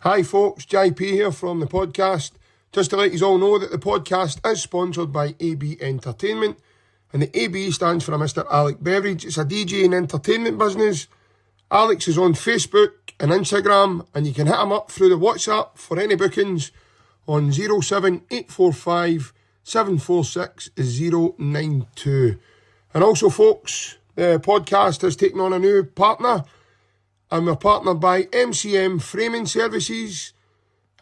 Hi folks, JP here from the podcast. Just to let you all know that the podcast is sponsored by AB Entertainment, and the AB stands for Mr. Alec Beveridge. It's a DJ and entertainment business. Alex is on Facebook and Instagram, and you can hit him up through the WhatsApp for any bookings on 07845 746 092. And also folks, the podcast has taken on a new partner, and we're partnered by MCM Framing Services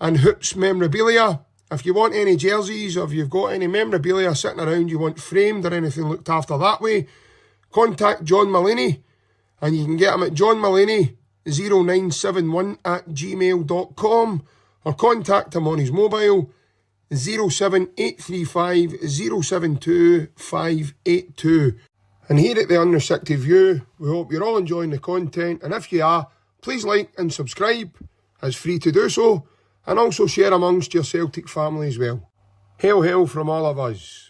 and Hoops Memorabilia. If you want any jerseys or if you've got any memorabilia sitting around you want framed or anything looked after that way, contact John Mullaney, and you can get him at johnmullaney0971@gmail.com, or contact him on his mobile 07835 072 582. And here at the Unrestricted View, we hope you're all enjoying the content, and if you are, please like and subscribe. It's free to do so, and also share amongst your Celtic family as well. Hail, hail from all of us.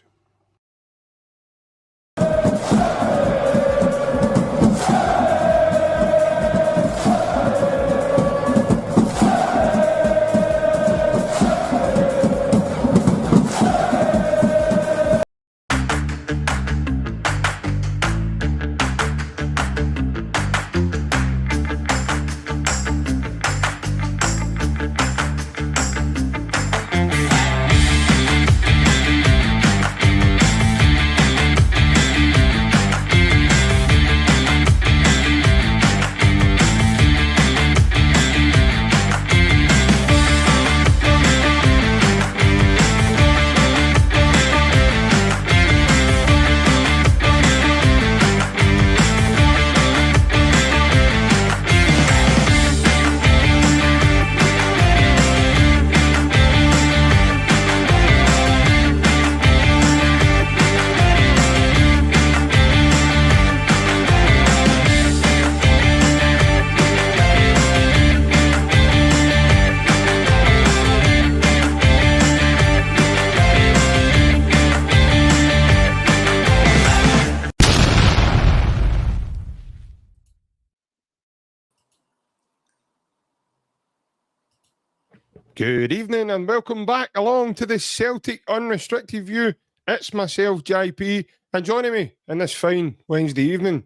Good evening and welcome back along to the Celtic Unrestricted View. It's myself, JP, and joining me in this fine Wednesday evening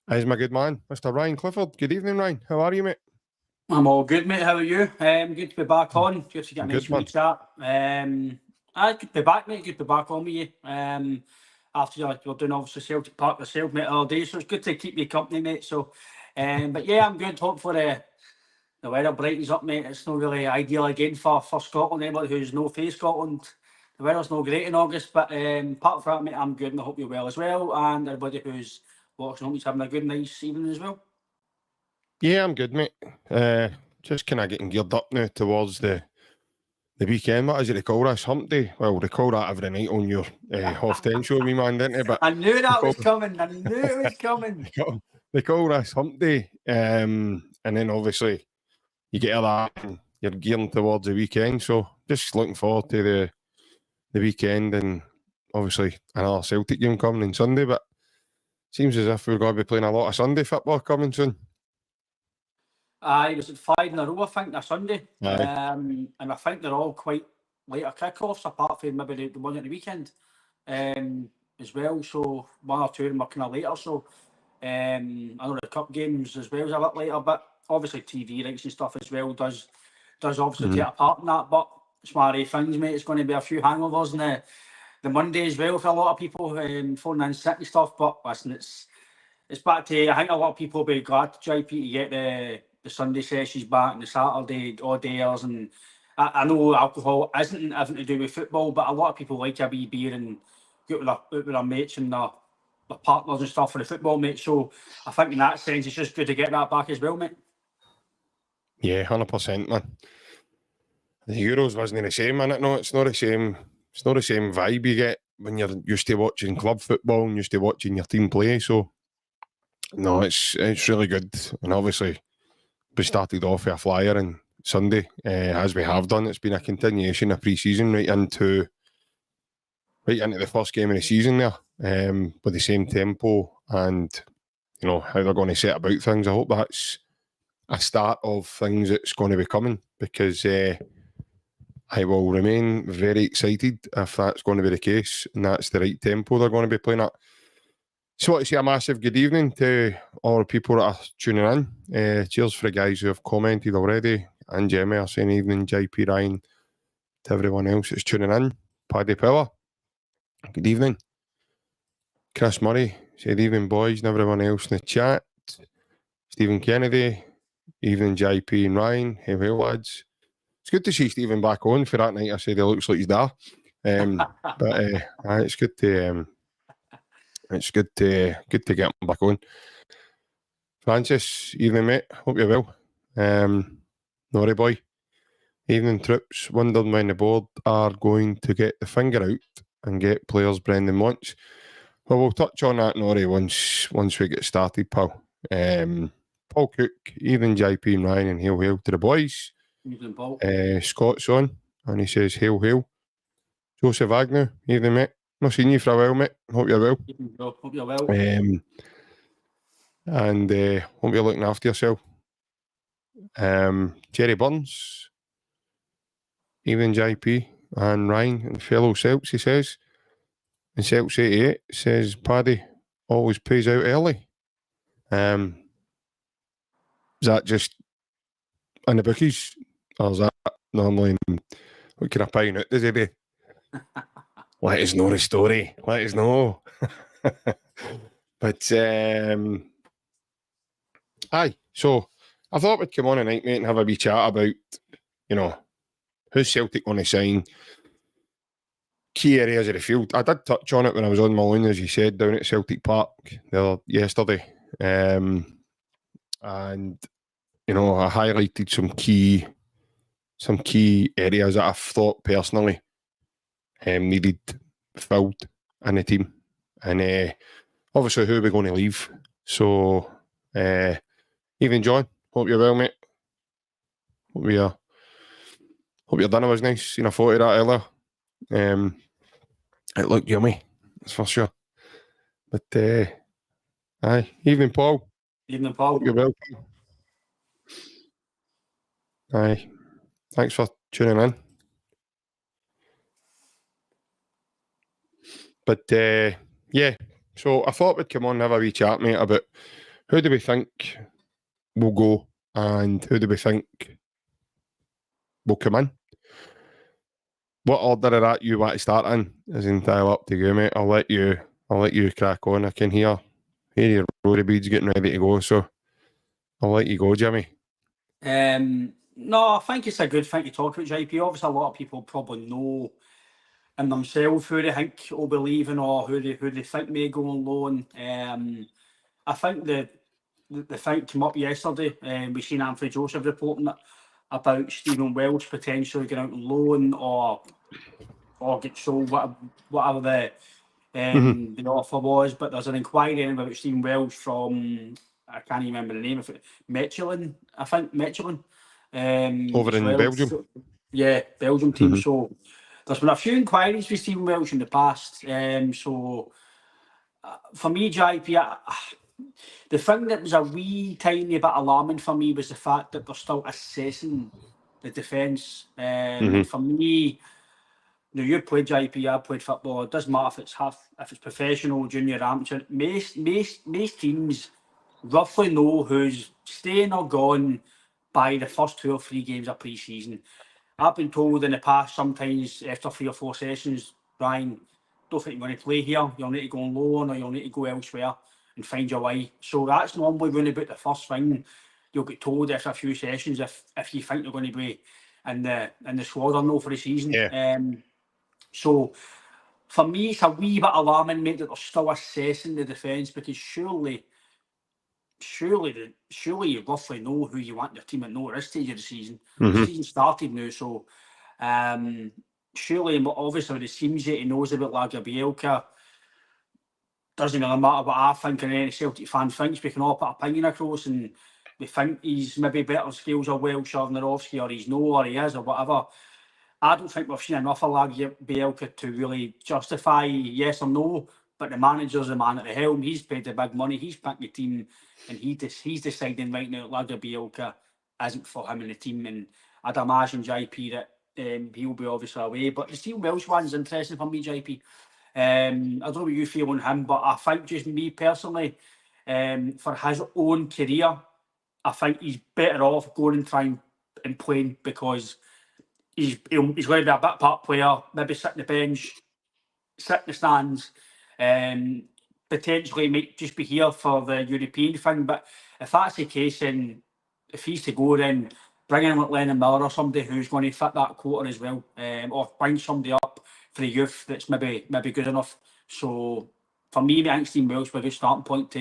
is my good man, Mr. Ryan Clifford. Good evening, Ryan. How are you, mate? I'm all good, mate. How are you? Good to be back on. Just to get a nice wee chat. Good to be back, mate. Good to be back on with you. After you're doing obviously Celtic Park yourself, mate, all day, so it's good to keep you company, mate. So, but yeah, I'm good. Hopefully the weather brightens up, mate. It's not really ideal again for Scotland. Anybody who's no face Scotland, the weather's not great in August. But apart from that, mate, I'm good, and I hope you're well as well. And everybody who's watching, hope he's having a good, nice evening as well. Yeah, I'm good, mate. Just kind of getting geared up now towards the weekend. What is it they call this? Hump Day? Well, they call that every night on your half 10 show, me man, didn't they? But I knew that was coming. I knew it was coming. They call this Hump Day. And then obviously you get all that and you're gearing towards the weekend. So just looking forward to the weekend, and obviously another Celtic game coming on Sunday. But seems as if we're going to be playing a lot of Sunday football coming soon. It was at 5 in a row, I think, this Sunday. And I think they're all quite later kick-offs, apart from maybe the one at the weekend as well. So one or two of them are kind of later. So I know the cup games as well is a bit later, but obviously TV rights and stuff as well does obviously take a part in that. But it's one of the things, mate. It's going to be a few hangovers on the Monday as well for a lot of people phoning in sick and stuff. But listen, it's back to, I think a lot of people will be glad, JP, to get the Sunday sessions back and the Saturday odd hours. And I know alcohol isn't having to do with football, but a lot of people like a wee beer and get out with their mates and their partners and stuff for the football, mate. So I think in that sense, it's just good to get that back as well, mate. Yeah, 100%, man. The Euros wasn't the same, innit? No, it's not the same. It's not the same vibe you get when you're used to watching club football and used to watching your team play. So, no, it's really good. And obviously, we started off with a flyer on Sunday, as we have done. It's been a continuation of pre-season right into the first game of the season there, with the same tempo and, you know, how they're going to set about things. I hope that's a start of things that's going to be coming, because I will remain very excited if that's going to be the case and that's the right tempo they're going to be playing at. So I want to say a massive good evening to all the people that are tuning in. Cheers for the guys who have commented already. And Jamie are saying evening, JP, Ryan, to everyone else that's tuning in. Paddy Power, good evening. Chris Murray, said evening boys, and everyone else in the chat. Stephen Kennedy, evening JP and Ryan, hey lads. It's good to see Stephen back on. For that night I said he looks like he's there. But it's good to get him back on. Francis, evening mate, hope you're well. Norrie boy, evening troops, wondered when the board are going to get the finger out and get players Brendan wants. Well, we'll touch on that, Norrie, once we get started, pal. Paul Cook, evening JP and Ryan, and hail to the boys. Evening, Paul. Scott's on, and he says hail. Joseph Agnew, evening mate. Not seen you for a while, mate. Hope you're well. Evening, bro. Hope you're well. And hope you're looking after yourself. Jerry Burns, evening JP and Ryan and fellow Celts, he says. And Celts 88 says Paddy always pays out early. Is that just in the bookies, or is that normally what can I pine out, does he be? Let us know the story. Let us know. But aye, so I thought we'd come on tonight, mate, and have a wee chat about, who's Celtic going to sign, key areas of the field. I did touch on it when I was on my own, as you said, down at Celtic Park yesterday. And, I highlighted some key areas that I thought personally needed filled in the team. And obviously who we're going to leave. So, even John, hope you're well, mate. Hope your dinner was nice. Seen a photo of that earlier. It looked yummy, that's for sure. But aye, evening Paul. Evening, Paul. Hope you're well. Aye, thanks for tuning in. But so I thought we'd come on and have a wee chat, mate, about who do we think will go and who do we think will come in. What order of that you want to start in is entirely up to you, mate. I'll let you crack on. I can hear your rory beads getting ready to go, so I'll let you go, Jimmy. No, I think it's a good thing to talk about, JP. Obviously, a lot of people probably know in themselves who they think will be leaving or who they think may go on loan. I think the thing came up yesterday. We seen Anthony Joseph reporting it about Stephen Welsh potentially going out on loan or get sold, whatever the offer was. But there's an inquiry in about Stephen Welsh from, I can't even remember the name of it, Mechelen. Over in Belgium. So, yeah, Belgium team. So there's been a few inquiries with Stephen Welsh in the past. So for me, JP, the thing that was a wee tiny bit alarming for me was the fact that they're still assessing the defence. And for me, you played JP, I played football. It doesn't matter if it's professional, junior, amateur. Most teams roughly know who's staying or gone by the first 2 or 3 games of pre-season. I've been told in the past, sometimes after 3 or 4 sessions, Brian, don't think you're going to play here. You'll need to go on loan or you'll need to go elsewhere and find your way. So that's normally going to be the first thing you'll get told after a few sessions if you think you're going to be in the squad or no for the season. Yeah. So for me, it's a wee bit alarming, mate, that they're still assessing the defence, because surely you roughly know who you want your team at this stage of the season. The season started now, so surely, obviously, with the teams that he knows about Lagerbielka, doesn't really matter what I think and any Celtic fan thinks. We can all put an opinion across, and we think he's maybe better skills or Welsh or Narovski, or he's no, or he is, or whatever. I don't think we've seen enough of Lagerbielka to really justify yes or no. But the manager's the man at the helm. He's paid the big money. He's picked the team, and he's deciding right now Lager Bielka isn't for him in the team. And I'd imagine JP that he'll be obviously away. But the Steel Welsh one's interesting for me, JP. I don't know what you feel on him, but I think just me personally, for his own career, I think he's better off going and trying and playing, because he's going to be a bit part player, maybe sit in the bench, sit in the stands, potentially might just be here for the European thing. But if that's the case, then if he's to go, then bring in like Lennon Miller or somebody who's going to fit that quota as well, or bring somebody up for the youth that's maybe good enough. So for me, I think Steve Welsh was a good starting point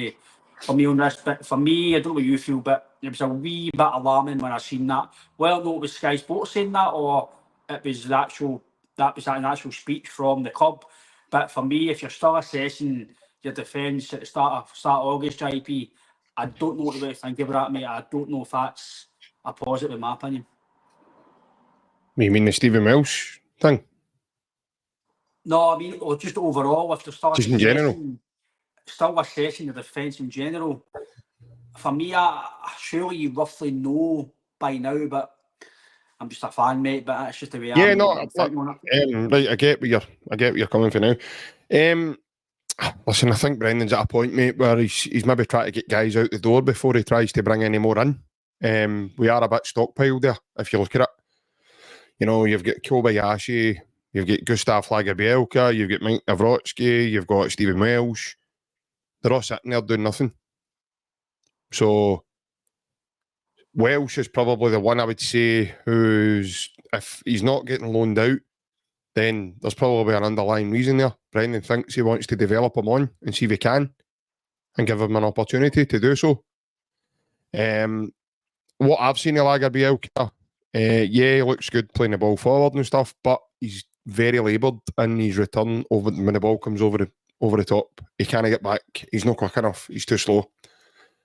for me on this. But for me, I don't know what you feel, but it was a wee bit alarming when I seen that. Well, no, it was Sky Sports saying that, or it was an actual speech from the club. But for me, if you're still assessing your defence at the start of August, JP, I don't know what you think about that, mate. I don't know if that's a positive, in my opinion. You mean the Stephen Welsh thing? No, I mean, or just overall, if they're still just in general, still assessing the defence in general. For me, surely you roughly know by now, but I'm just a fan, mate. But that's just the way yeah, I'm thinking on it. Right, I get where you're coming from now. Listen, I think Brendan's at a point, mate, where he's maybe trying to get guys out the door before he tries to bring any more in. We are a bit stockpiled there, if you look at it. You know, you've got Kobayashi, you've got Gustav Lagerbielke, you've got Mike Nawrocki, you've got Stephen Welsh. They're all sitting there doing nothing. So Welsh is probably the one I would say who's, if he's not getting loaned out, then there's probably an underlying reason there. Brendan thinks he wants to develop him on and see if he can and give him an opportunity to do so. What I've seen of Lagerbielke, he looks good playing the ball forward and stuff, but he's very laboured in his return when the ball comes over the top. He can't get back. He's not quick enough. He's too slow.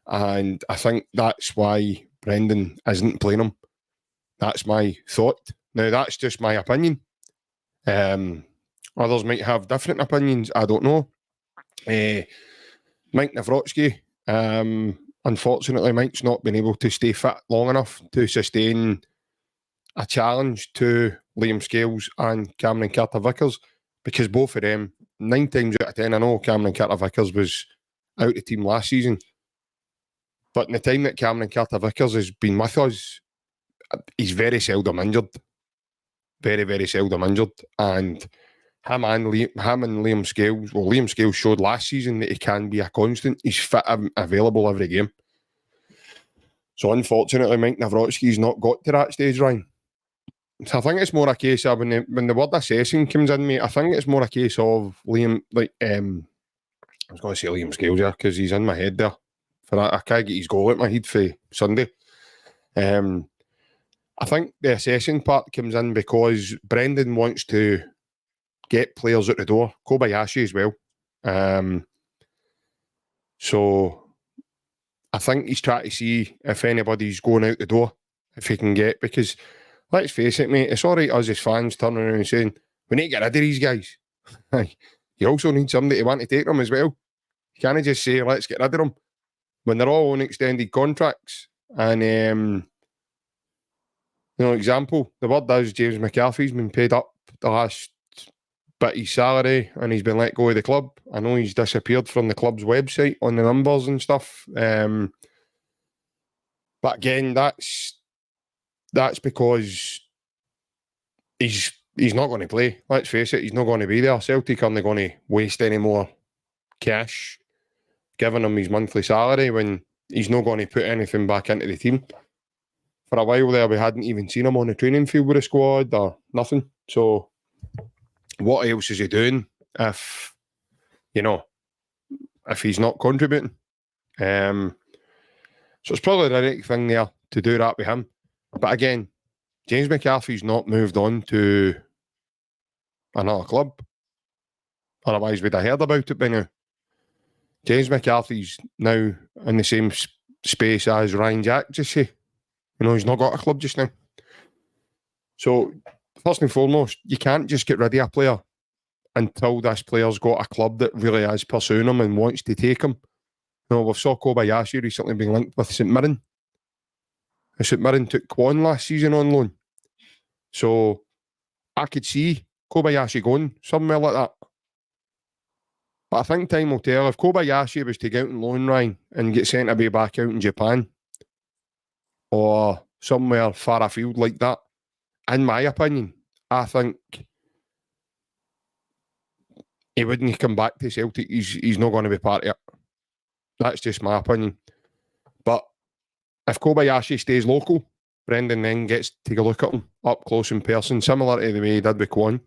And I think that's why Brendan isn't playing him. That's my thought. Now, that's just my opinion. Others might have different opinions. I don't know. Mike Nawrocki, unfortunately, Mike's not been able to stay fit long enough to sustain a challenge to Liam Scales and Cameron Carter-Vickers, because both of them, 9 times out of 10, I know Cameron Carter-Vickers was out of the team last season, but in the time that Cameron Carter-Vickers has been with us, he's very seldom injured. Very, very seldom injured. And him and Liam Scales, well, Liam Scales showed last season that he can be a constant. He's fit and available every game. So unfortunately, Mike Nawrocki's not got to that stage, Ryan. So I think it's more a case of when the word assessing comes in, mate, I think it's more a case of Liam, I was going to say Liam Scales there because he's in my head there. For that, I can't get his goal out my head for Sunday. I think the assessing part comes in because Brendan wants to get players out the door. Kobayashi as well. So I think he's trying to see if anybody's going out the door, if he can get, because let's face it, mate, it's all right us as fans turning around and saying, we need to get rid of these guys. You also need somebody to want to take them as well. You can't just say, let's get rid of them, when they're all on extended contracts. And, example, the word is James McCarthy's been paid up the last bit of his salary and he's been let go of the club. I know he's disappeared from the club's website on the numbers and stuff. But again, that's because he's not going to play. Let's face it, he's not going to be there. Celtic aren't going to waste any more cash giving him his monthly salary when he's not going to put anything back into the team. For a while there, we hadn't even seen him on the training field with the squad or nothing. So what else is he doing if he's not contributing? So it's probably the right thing there to do that with him. But again, James McCarthy's not moved on to another club. Otherwise, we'd have heard about it by now. James McCarthy's now in the same space as Ryan Jack, just say. He's not got a club just now. So, first and foremost, you can't just get rid of a player until this player's got a club that really is pursuing him and wants to take him. You know, we saw Kobayashi recently being linked with St Mirren. St Mirren took Kwon last season on loan. So I could see Kobayashi going somewhere like that. But I think time will tell. If Kobayashi was to get out on loan, Ryan, and get sent away back out in Japan or somewhere far afield like that, in my opinion, I think he wouldn't come back to Celtic. He's not going to be part of it. That's just my opinion. But if Kobayashi stays local, Brendan then gets to take a look at him up close in person, similar to the way he did with Kwon.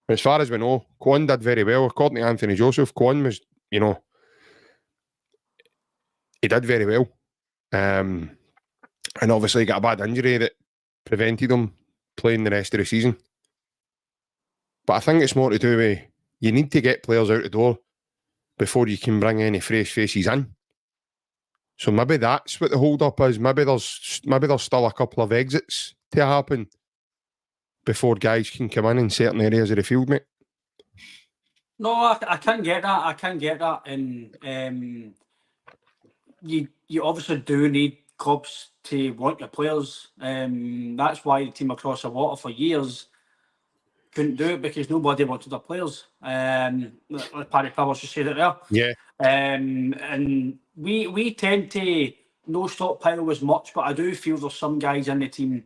As far as we know, Kwon did very well. According to Anthony Joseph, Kwon was, you know, he did very well. And obviously he got a bad injury that prevented him playing the rest of the season. But I think it's more to do with you need to get players out the door before you can bring any fresh faces in. So maybe that's what the hold-up is. Maybe there's still a couple of exits to happen before guys can come in certain areas of the field, mate. No, I can get that. I can get that. And you obviously do need clubs to want your players. That's why the team across the water for years couldn't do it, because nobody wanted their players. Like Paddy Powers just said it there. Yeah. And we tend to no stockpile as much, but I do feel there's some guys in the team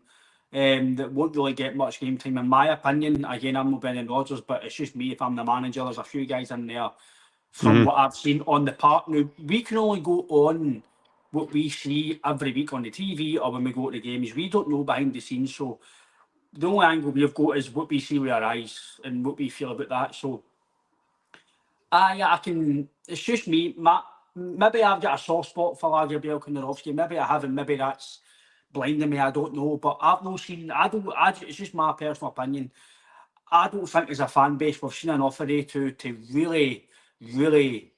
that won't really get much game time. In my opinion, again, I'm not Brendan Rodgers, but it's just me. If I'm the manager, there's a few guys in there from what I've seen on the park. Now, we can only go on what we see every week on the TV or when we go to the games. We don't know behind the scenes, so the only angle we've got is what we see with our eyes and what we feel about that. So, I can. It's just me. Maybe I've got a soft spot for Lagerbielke and Kondorovsky. Maybe I haven't. Maybe that's blinding me. I don't know. But I've not seen. It's just my personal opinion. I don't think as a fan base we've seen enough of it to really, really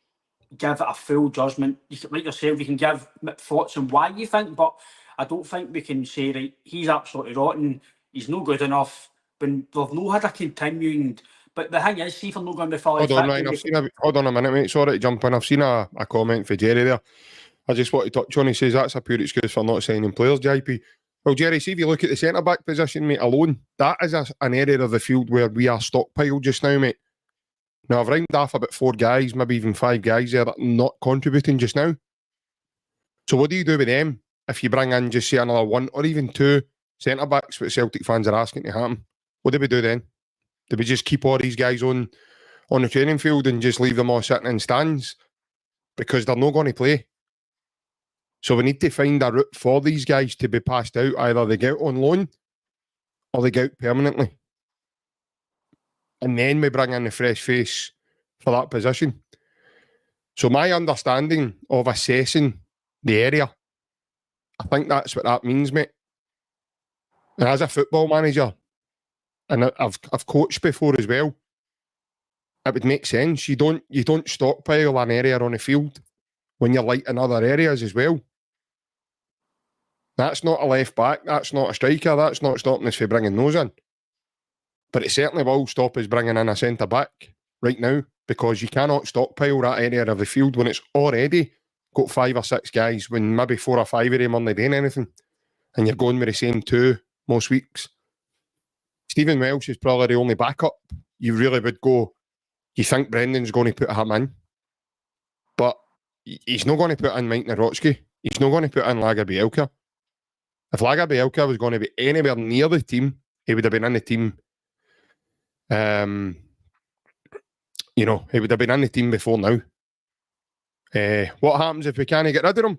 give it a full judgment. Like yourself, you can give thoughts on why you think, but I don't think we can say, right, he's absolutely rotten, he's no good enough, when we've not had a continuing. But the thing is, see if I'm not going to be fully Hold on, Ryan, hold on a minute, mate. Sorry to jump in. I've seen a comment for Jerry there. I just want to touch on. He says that's a pure excuse for not signing players, JP. Well, Jerry, see if you look at the centre-back position, mate, alone, that is an area of the field where we are stockpiled just now, mate. Now, I've rounded off about 4 guys, maybe even 5 guys there that are not contributing just now. So what do you do with them if you bring in just say another 1 or even 2 centre-backs, what Celtic fans are asking to happen? What do we do then? Do we just keep all these guys on the training field and just leave them all sitting in stands? Because they're not going to play. So we need to find a route for these guys to be passed out. Either they get out on loan or they get out permanently. And then we bring in the fresh face for that position. So my understanding of assessing the area, I think that's what that means, mate. And as a football manager, and I've coached before as well, it would make sense. You don't stockpile an area on the field when you're light in other areas as well. That's not a left back, that's not a striker, that's not stopping us from bringing those in. But it certainly will stop us bringing in a centre back right now, because you cannot stockpile that area of the field when it's already got 5 or 6 guys, when maybe 4 or 5 of them aren't doing anything, and you're going with the same 2 most weeks. Stephen Welsh is probably the only backup. You really would go, you think Brendan's going to put him in, but he's not going to put in Mike Nawrocki. He's not going to put in Lagerbielke. If Lagerbielke was going to be anywhere near the team, he would have been in the team. He would have been in the team before now. What happens if we can't get rid of him?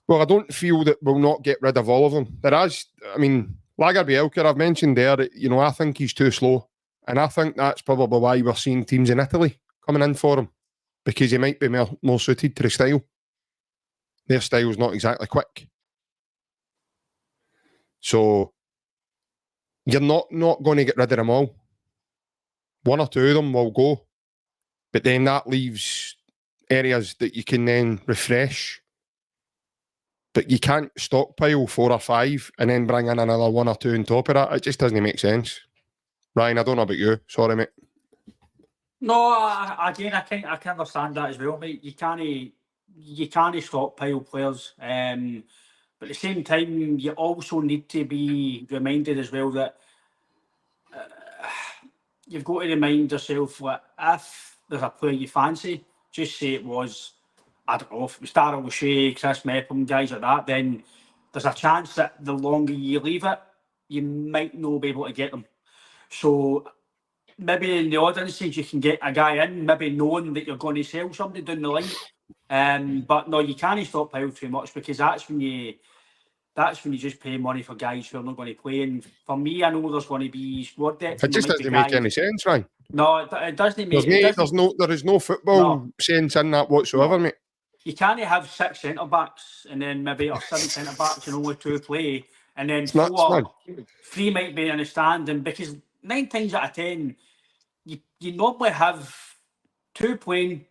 Well, I don't feel that we'll not get rid of all of them. Lagerbielke, I've mentioned there that, I think he's too slow. And I think that's probably why we're seeing teams in Italy coming in for him, because he might be more suited to the style. Their style's not exactly quick. So you're not going to get rid of them all. 1 or 2 of them will go. But then that leaves areas that you can then refresh. But you can't stockpile 4 or 5 and then bring in another 1 or 2 on top of that. It just doesn't make sense. Ryan, I don't know about you. Sorry, mate. No, again, I can understand that as well, mate. You can't stockpile players. But at the same time, you also need to be reminded as well that you've got to remind yourself that if there's a player you fancy, just say it was, I don't know, if it was Darryl O'Shea, Chris Mepham, guys like that, then there's a chance that the longer you leave it, you might not be able to get them. So maybe in the odd instance you can get a guy in, maybe knowing that you're going to sell somebody down the line. But no, you can't stockpile too much, because that's when you just pay money for guys who are not going to play. And for me, I know there's going to be squad depth. It just doesn't make any sense, Ryan. No, it doesn't make There is no football sense in that whatsoever, mate. You can't have 6 centre backs and then maybe or 7 centre backs and only 2 play, and then three might be in the stand. And because 9 times out of 10, you normally have 2 playing,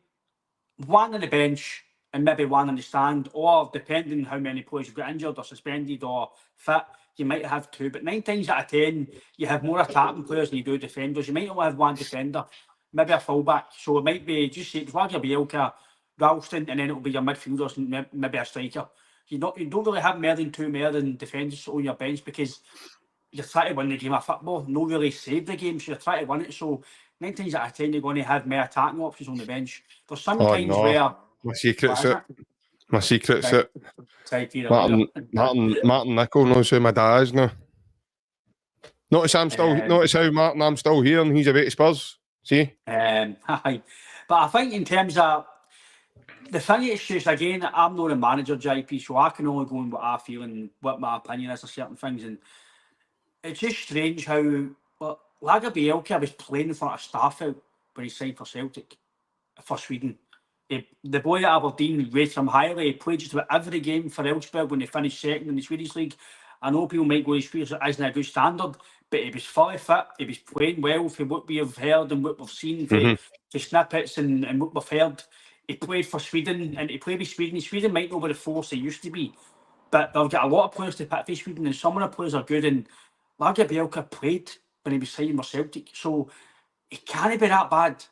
1 on the bench, and maybe 1 on the stand, or depending how many players you've got injured or suspended or fit, you might have 2. But 9 times out of 10, you have more attacking players than you do defenders. You might only have 1 defender, maybe a fullback. So it might be just say it's Bielka, Ralston, and then it'll be your midfielders and maybe a striker. You don't really have more than defenders on your bench, because you're trying to win the game of football, not really save the game. So you're trying to win it. So 9 times out of 10, you're going to have more attacking options on the bench. There's some times where my secret's it. Martin Nichol knows who my dad is now. Notice how Martin, I'm still here and he's a bit of Spurs. See? But I think in terms of the thing, it's just, again, I'm not a manager, JP, so I can only go on what I feel and what my opinion is of certain things. And it's just strange how Lager Bielka was playing in front of Starfelt when he signed for Celtic, for Sweden. The boy at Aberdeen rated him highly. He played just about every game for Elfsborg when they finished second in the Swedish League. I know people might go, his isn't a good standard, but he was fully fit. He was playing well for what we have heard and what we've seen, the snippets and what we've heard. He played for Sweden, and he played with Sweden. Sweden might not be the force they used to be, but they've got a lot of players to pick for Sweden, and some of the players are good. And Lager Bielka played when he was signing for Celtic, so he can't be that bad.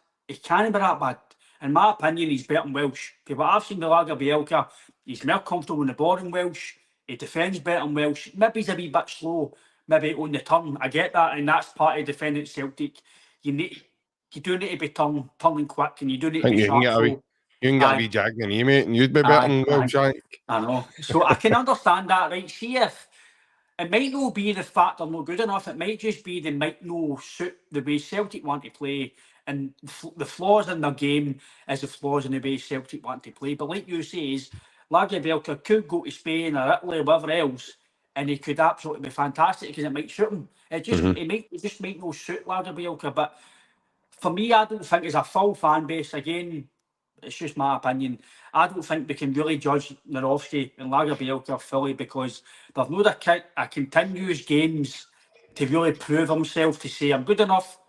In my opinion, he's better than Welsh. Okay, but I've seen the Lager Bielka, he's more comfortable in the ball than Welsh. He defends better than Welsh. Maybe he's a wee bit slow, maybe on the turn. I get that, and that's part of defending Celtic. You do need to be turning quick, and you do need to be sharp. You can get a wee jag in the mate, and you'd be better than Welsh. I know. So I can understand that, right? See, if it might not be the fact they're not good enough, it might just be they might not suit the way Celtic want to play. And the flaws in their game is the flaws in the way Celtic want to play. But like you say, Lager Bielka could go to Spain or Italy or wherever else, and he could absolutely be fantastic because it might suit him. It just might not suit Lager Bielka. But for me, I don't think as a full fan base, again, it's just my opinion, I don't think we can really judge Nerowski and Lager Bielka fully, because they've not a continuous games to really prove himself to say I'm good enough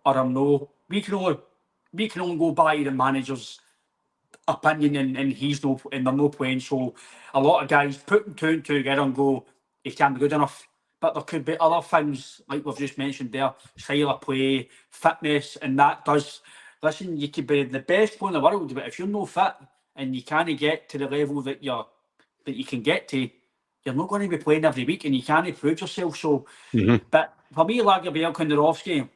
or I'm no. We can only go by the manager's opinion, and he's no, and they're no playing. So a lot of guys put 2 and 2 together and go, he can't be good enough. But there could be other things like we've just mentioned there: style of play, fitness, and that does. Listen, you could be the best player in the world, but if you're no fit and you can't get to the level that you can get to, you're not going to be playing every week, and you can't prove yourself. So, but for me, Lager Bielka and Nerowski,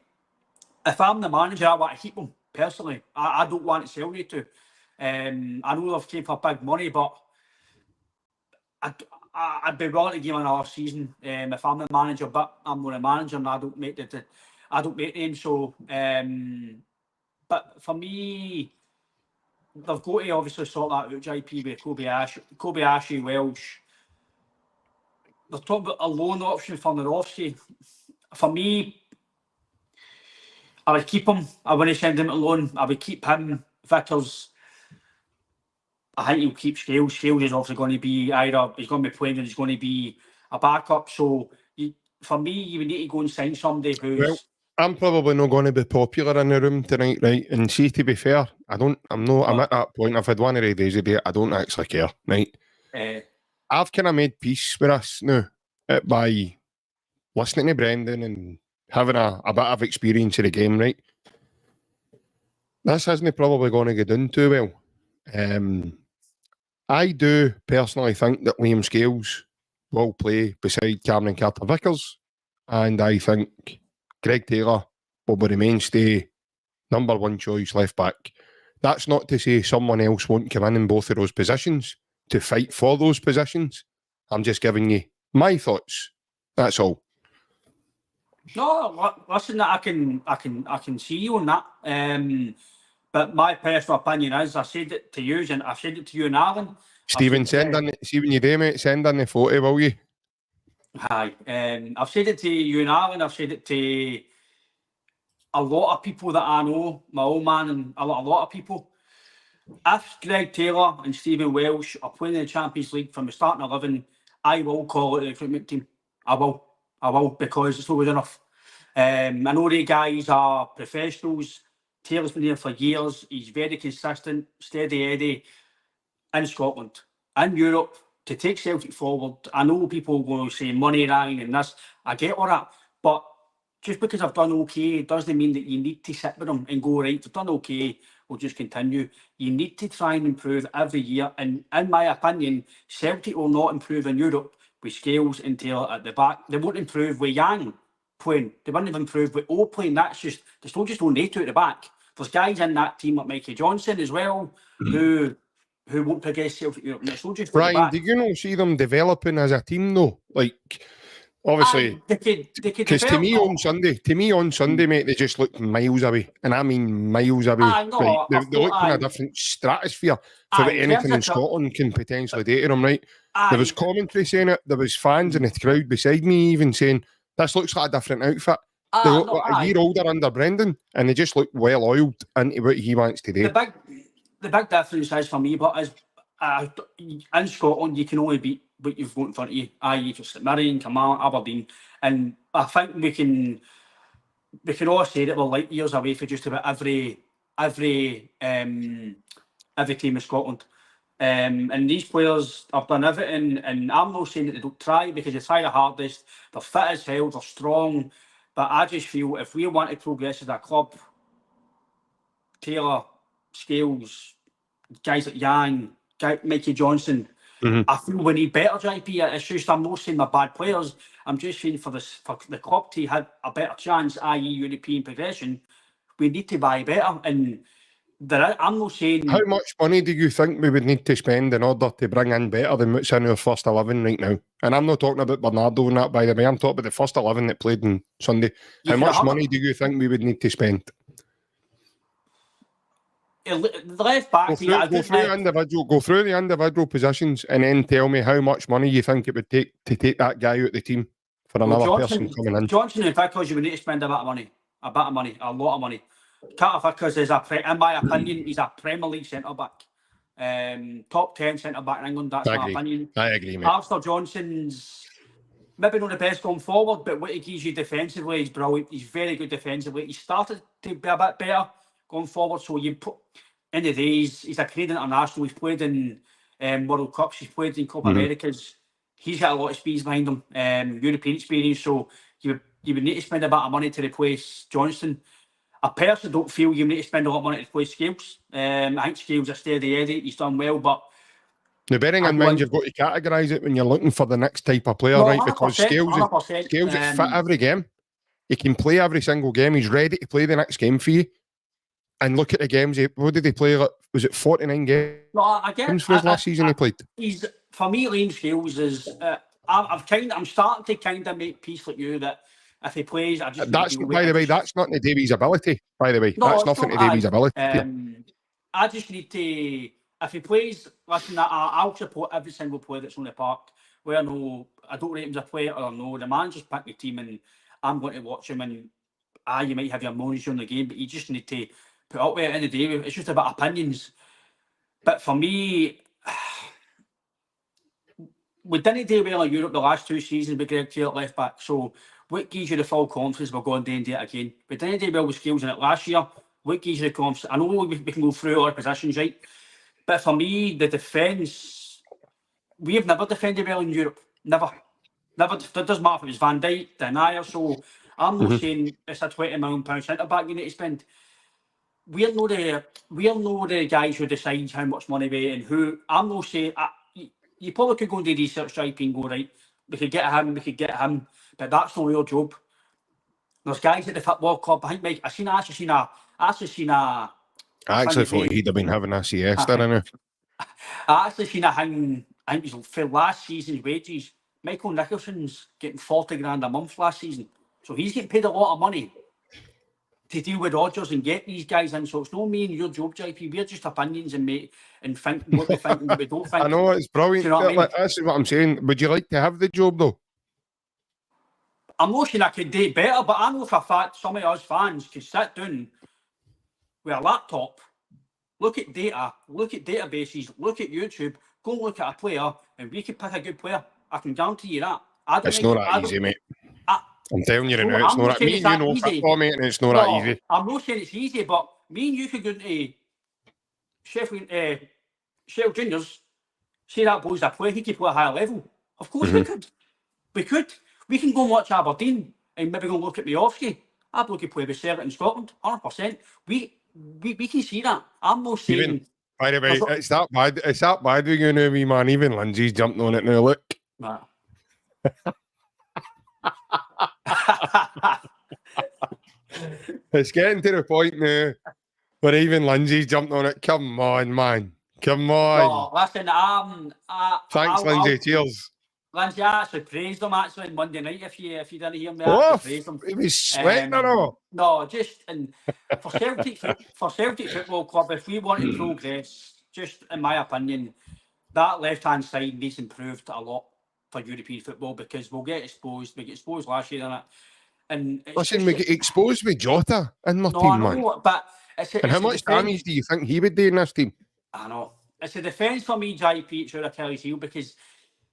if I'm the manager, I want to keep them personally. I don't want to sell you to. I know they've came for big money, but I'd be willing to give them another season if I'm the manager. But I'm not a manager, and I don't make them. So, but for me, they've got to obviously sort that out. JP with Kobayashi, Welsh. They're talking about a loan option for Nerowski. For me, I would keep him. I wouldn't send him to loan. I would keep him. Vickers, I think he'll keep Scales. Scales is obviously going to be he's going to be playing and he's going to be a backup. So for me, you would need to go and sign somebody who's. Well, I'm probably not going to be popular in the room tonight, right? And see, to be fair, I'm at that point. I've had one of the days of the day. I don't actually care, right? I've kind of made peace with us now by listening to Brendan and having a bit of experience of the game, right? This isn't probably going to go down too well. I do personally think that Liam Scales will play beside Cameron Carter-Vickers, and I think Greg Taylor will be the mainstay number one choice left back. That's not to say someone else won't come in both of those positions to fight for those positions. I'm just giving you my thoughts. That's all. No, listen, I can see you on that. But my personal opinion is, I said it to you, and I've said it to you and Alan. Stephen, see when you do, mate, send in the photo, will you? Aye. I've said it to you and Alan. I've said it to a lot of people that I know, my old man, and a lot of people. If Greg Taylor and Stephen Welsh are playing in the Champions League from the starting 11, I will call it the recruitment team. I will, because it's not good enough. I know the guys are professionals. Taylor's been here for years. He's very consistent, steady Eddie in Scotland, in Europe, to take Celtic forward. I know people will say money, Ryan, and this. I get all that. But just because I've done okay doesn't mean that you need to sit with them and go, right, I've done okay, we'll just continue. You need to try and improve every year. And in my opinion, Celtic will not improve in Europe with Scales and Taylor at the back. They won't improve with Yang playing. They won't even improve with O playing. That's just, they still just don't need to at the back. There's guys in that team like Mikey Johnson as well, who won't progress Celtic Europe. It's not just Brian, do you not see them developing as a team though? Like, obviously, they could because to me on Sunday, mate, they just look miles away, and I mean miles away. No, right? They look in a different stratosphere for what anything in Scotland can potentially do to them, right? There was commentary saying it. There was fans in the crowd beside me even saying, this looks like a different outfit. They look like a year older under Brendan, and they just look well oiled into what he wants to do. The big difference is for me, but is in Scotland you can only beat what you've got in front of you, i.e. for St Mirren, Carmarthen, Aberdeen, and I think we can all say that we're light years away for just about every team in Scotland. And these players have done everything, and I'm not saying that they don't try, because they try the hardest. They're fit as hell, they're strong, but I just feel if we want to progress as a club, Taylor, Scales, guys like Yang, Mikey Johnson, I feel we need better, JP. It's just, I'm not saying they're bad players. I'm just saying for the club to have a better chance, i.e. European progression, we need to buy better. And I'm not saying... How much money do you think we would need to spend in order to bring in better than what's in our first 11 right now? And I'm not talking about Bernardo and that, by the way. I'm talking about the first 11 that played on Sunday. How much money do you think we would need to spend? The left back... Go through the individual positions and then tell me how much money you think it would take to take that guy out of the team for another person coming in. Johnson and Vickers, you would need to spend a lot of money, a lot of money. Carter Vickers is, in my opinion, he's a Premier League centre-back. Top 10 centre-back in England, that's my opinion. I agree, mate. Alistair Johnson's maybe not the best going forward, but what he gives you defensively is brilliant. He's very good defensively. He started to be a bit better going forward, so you put... In the days, he's a Canadian international. He's played in World Cups. He's played in Copa Americas. He's got a lot of speeds behind him, European experience. So you would need to spend a bit of money to replace Johnson. I personally don't feel you need to spend a lot of money to replace Scales. I think Scales is steady Eddie. He's done well, but... Now, bearing in mind, you've got to categorise it when you're looking for the next type of player, right? Because Scales is fit every game. He can play every single game. He's ready to play the next game for you. And look at the games. What did he play? Was it 49 games? No, I get for his last season he played. For me, Liam Scales is. I'm starting to kind of make peace like you that if he plays, I just. That's by the way. That's not the Davies' ability. By the way, that's nothing to Davies' ability. I just need to. If he plays, listen, I'll support every single player that's on the park. Where I don't rate him as a player or no. The man just picked the team, and I'm going to watch him. And you might have your emotions on the game, but you just need to put up with it in the day. It's just about opinions. But for me, we didn't do well in Europe the last 2 seasons with Greg Taylor left back. So what gives you the full confidence we're going to do it again? We didn't do well with Scales in it last year. What gives you the confidence? I know we can go through other positions, right? But for me, the defence, we have never defended well in Europe. Never. It doesn't matter if it was Van Dijk, Denier. So I'm not saying it's a £20 million centre back you need to spend. We're not the guys who decide how much money we and who. I'm not saying you probably could go and do research, JP, and go right. We could get him, but that's not your job. There's guys at the football club. I think Mike. I actually seen a. I actually thought he'd have been having a siesta in it. I actually seen a thing. I think it was for last season's wages. Michael Nicholson's getting 40 grand a month last season, so he's getting paid a lot of money to deal with Rodgers and get these guys in. So it's not me and your job, JP. We're just opinions and think what we think and what we don't think. I know, it's brilliant. Do you know what I mean? That's what I'm saying. Would you like to have the job though? I'm not saying I could do it better, but I know for a fact some of us fans can sit down with a laptop, look at data, look at databases, look at YouTube, go and look at a player, and we could pick a good player. I can guarantee you that. It's not that easy, mate. I'm telling you now, it's not that. Me and you know football, mate, and it's not that easy. I'm not saying it's easy, but me and you could go into Sheffield Juniors, say that boy's a player, he could play at a higher level. Of course we could. We can go and watch Aberdeen and maybe go and look at Miofsky. That bloke could play with Celtic in Scotland, 100%. We can see that. I'm not saying... Even, by the way, it's that bad. It's that bad with you now, wee man. Even Lindsay's jumping on it now, look. Nah. It's getting to the point now where even Lindsay's jumping on it. Come on, man. Come on. No, listen, thanks, Lindsay. Cheers. Lindsay, I actually praised him actually on Monday night. If you didn't hear me, I praised him. He was sweating or all. No, just and for Celtic Football Club, if we want to progress, just in my opinion, that left-hand side needs improved a lot for European football because we'll get exposed. We get exposed last year, innit? And listen, we get exposed with Jota in my team, man. But and how much damage do you think he would do in this team? I know. It's a defence for me, JP, it's your Achilles heel because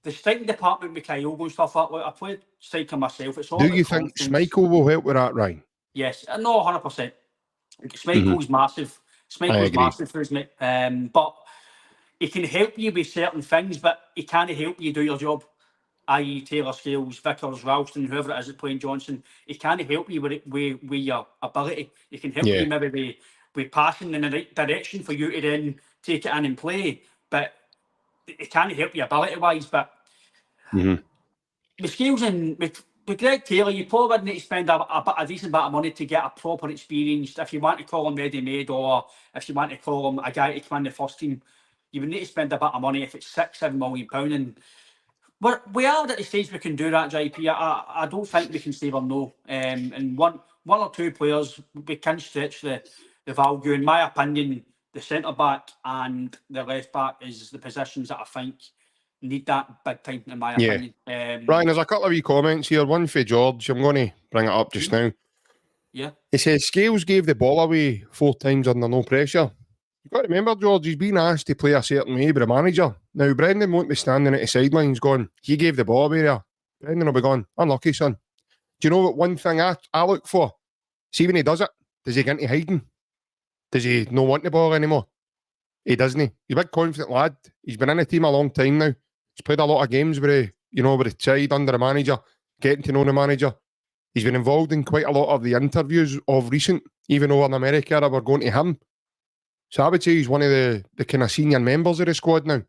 the striking department with Kyogo and stuff like that, I played striker myself. It's all do you think Schmeichel will help with that, Ryan? Yes. No, 100%. Schmeichel's massive. Schmeichel's massive for us, mate. But he can help you with certain things, but he can't help you do your job. I.e. Taylor Scales, Vickers, Ralston, whoever it is at playing Johnson. He can't help you with your ability. He can help you maybe with passing in the right direction for you to then take it in and play. But it can't help you ability-wise. But with Scales and with Greg Taylor, you probably would need to spend a decent bit of money to get a proper experience. If you want to call him ready-made or if you want to call him a guy to come in the first team, you would need to spend a bit of money if it's £6-7 million. And we are at the stage we can do that, JP. I don't think we can say no. And one or two players, we can stretch the value. In my opinion, the centre-back and the left-back is the positions that I think need that big time, in my opinion. Ryan, there's a couple of wee comments here. One for George. I'm going to bring it up just now. Yeah. He says, Scales gave the ball away 4 times under no pressure. You've got to remember, George, he's been asked to play a certain way by the manager. Now, Brendan won't be standing at the sidelines going, he gave the ball away there. Brendan will be going, unlucky, son. Do you know what one thing I look for? See when he does it, does he get into hiding? Does he not want the ball anymore? He doesn't. He's a big confident lad. He's been in the team a long time now. He's played a lot of games with the side under the manager, getting to know the manager. He's been involved in quite a lot of the interviews of recent, even over in America that were going to him. So I would say he's one of the kind of senior members of the squad now.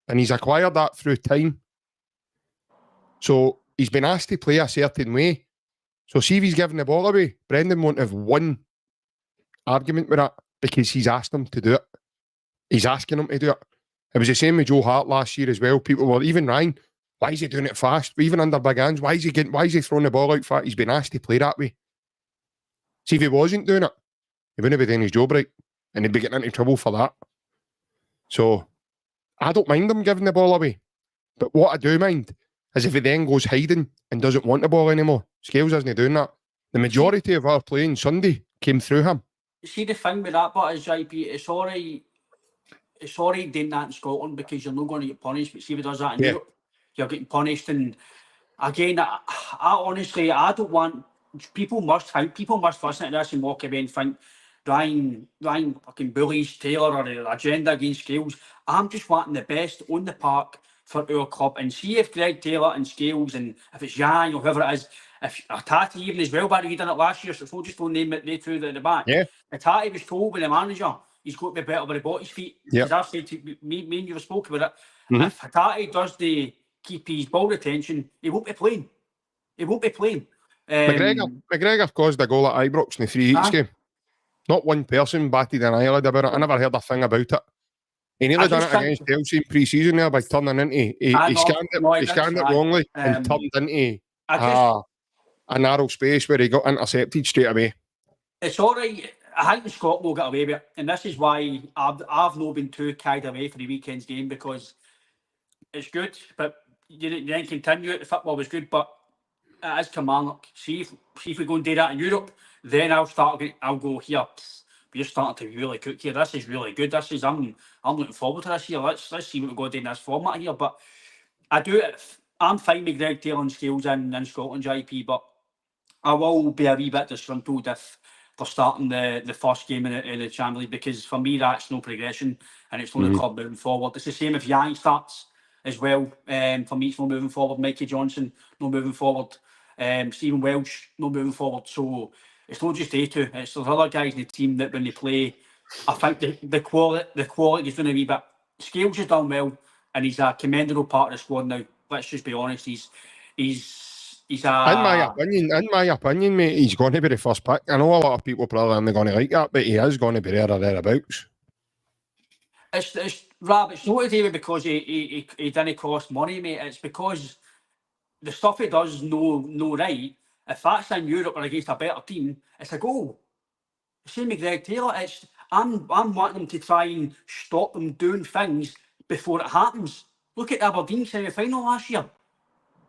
And he's acquired that through time. So he's been asked to play a certain way. So see if he's giving the ball away, Brendan won't have one argument with that because he's asked him to do it. He's asking him to do it. It was the same with Joe Hart last year as well. People were, even Ryan, why is he doing it fast? Even under big hands, why is he throwing the ball out fast? He's been asked to play that way. See, if he wasn't doing it, he wouldn't be doing his job right. And he'd be getting into trouble for that. So, I don't mind him giving the ball away. But what I do mind is if he then goes hiding and doesn't want the ball anymore. Scales isn't doing that. The majority of our play on Sunday came through him. See, the thing with that part is, JP, it's all right doing that in Scotland because you're not going to get punished. But see if he does that in Europe, you're getting punished. And again, I honestly, I don't want... People must listen to this and walk away and think, Ryan fucking bullies Taylor or the agenda against Scales. I'm just wanting the best on the park for our club and see if Greg Taylor and Scales and if it's Jan or whoever it is, if Tati even as well, Barry, he done it last year, so if we just don't name it, they threw it at the back. Yeah. Tati was told by the manager he's got to be better with the ball at his feet. Because I've said to me and you have spoken about it. If Tati does the keep his ball retention, he won't be playing. He won't be playing. McGregor caused a goal at Ibrox in the 3-8 game. Not one person batted an eyelid about it. I never heard a thing about it. He nearly done it against Chelsea in pre-season there by turning into... He scanned it wrongly and turned into a narrow space where he got intercepted straight away. It's all right. I think Scott will get away with it. And this is why I've not been too carried away for the weekend's game, because it's good, but you then continue it. The football was good, but it is Kilmarnock. See if we go and do that in Europe, then I'll go here. We're starting to really cook here. This is really good. I'm looking forward to this here. Let's see what we're going to do in this format here. But I'm fine with Greg Taylor and Scales in Scotland, JP, but I will be a wee bit disgruntled if they're starting the first game in the Champions League, because for me that's no progression and it's not the club moving forward. It's the same if Yang starts as well. For me, it's not moving forward. Mikey Johnson, not moving forward. Stephen Welsh, not moving forward. So it's not just A2. It's those other guys in the team that when they play, I think the quality is going to be. But Scales has done well, and he's a commendable part of the squad now. Let's just be honest. He's a. In my opinion, mate, he's going to be the first pick. I know a lot of people probably aren't going to like that, but he is going to be there or thereabouts. It's Rob. It's not to do because he didn't cost money, mate. It's because the stuff he does no right. If that's in Europe or against a better team, it's a goal. Same with Greg Taylor. I'm wanting them to try and stop them doing things before it happens. Look at the Aberdeen semi-final last year.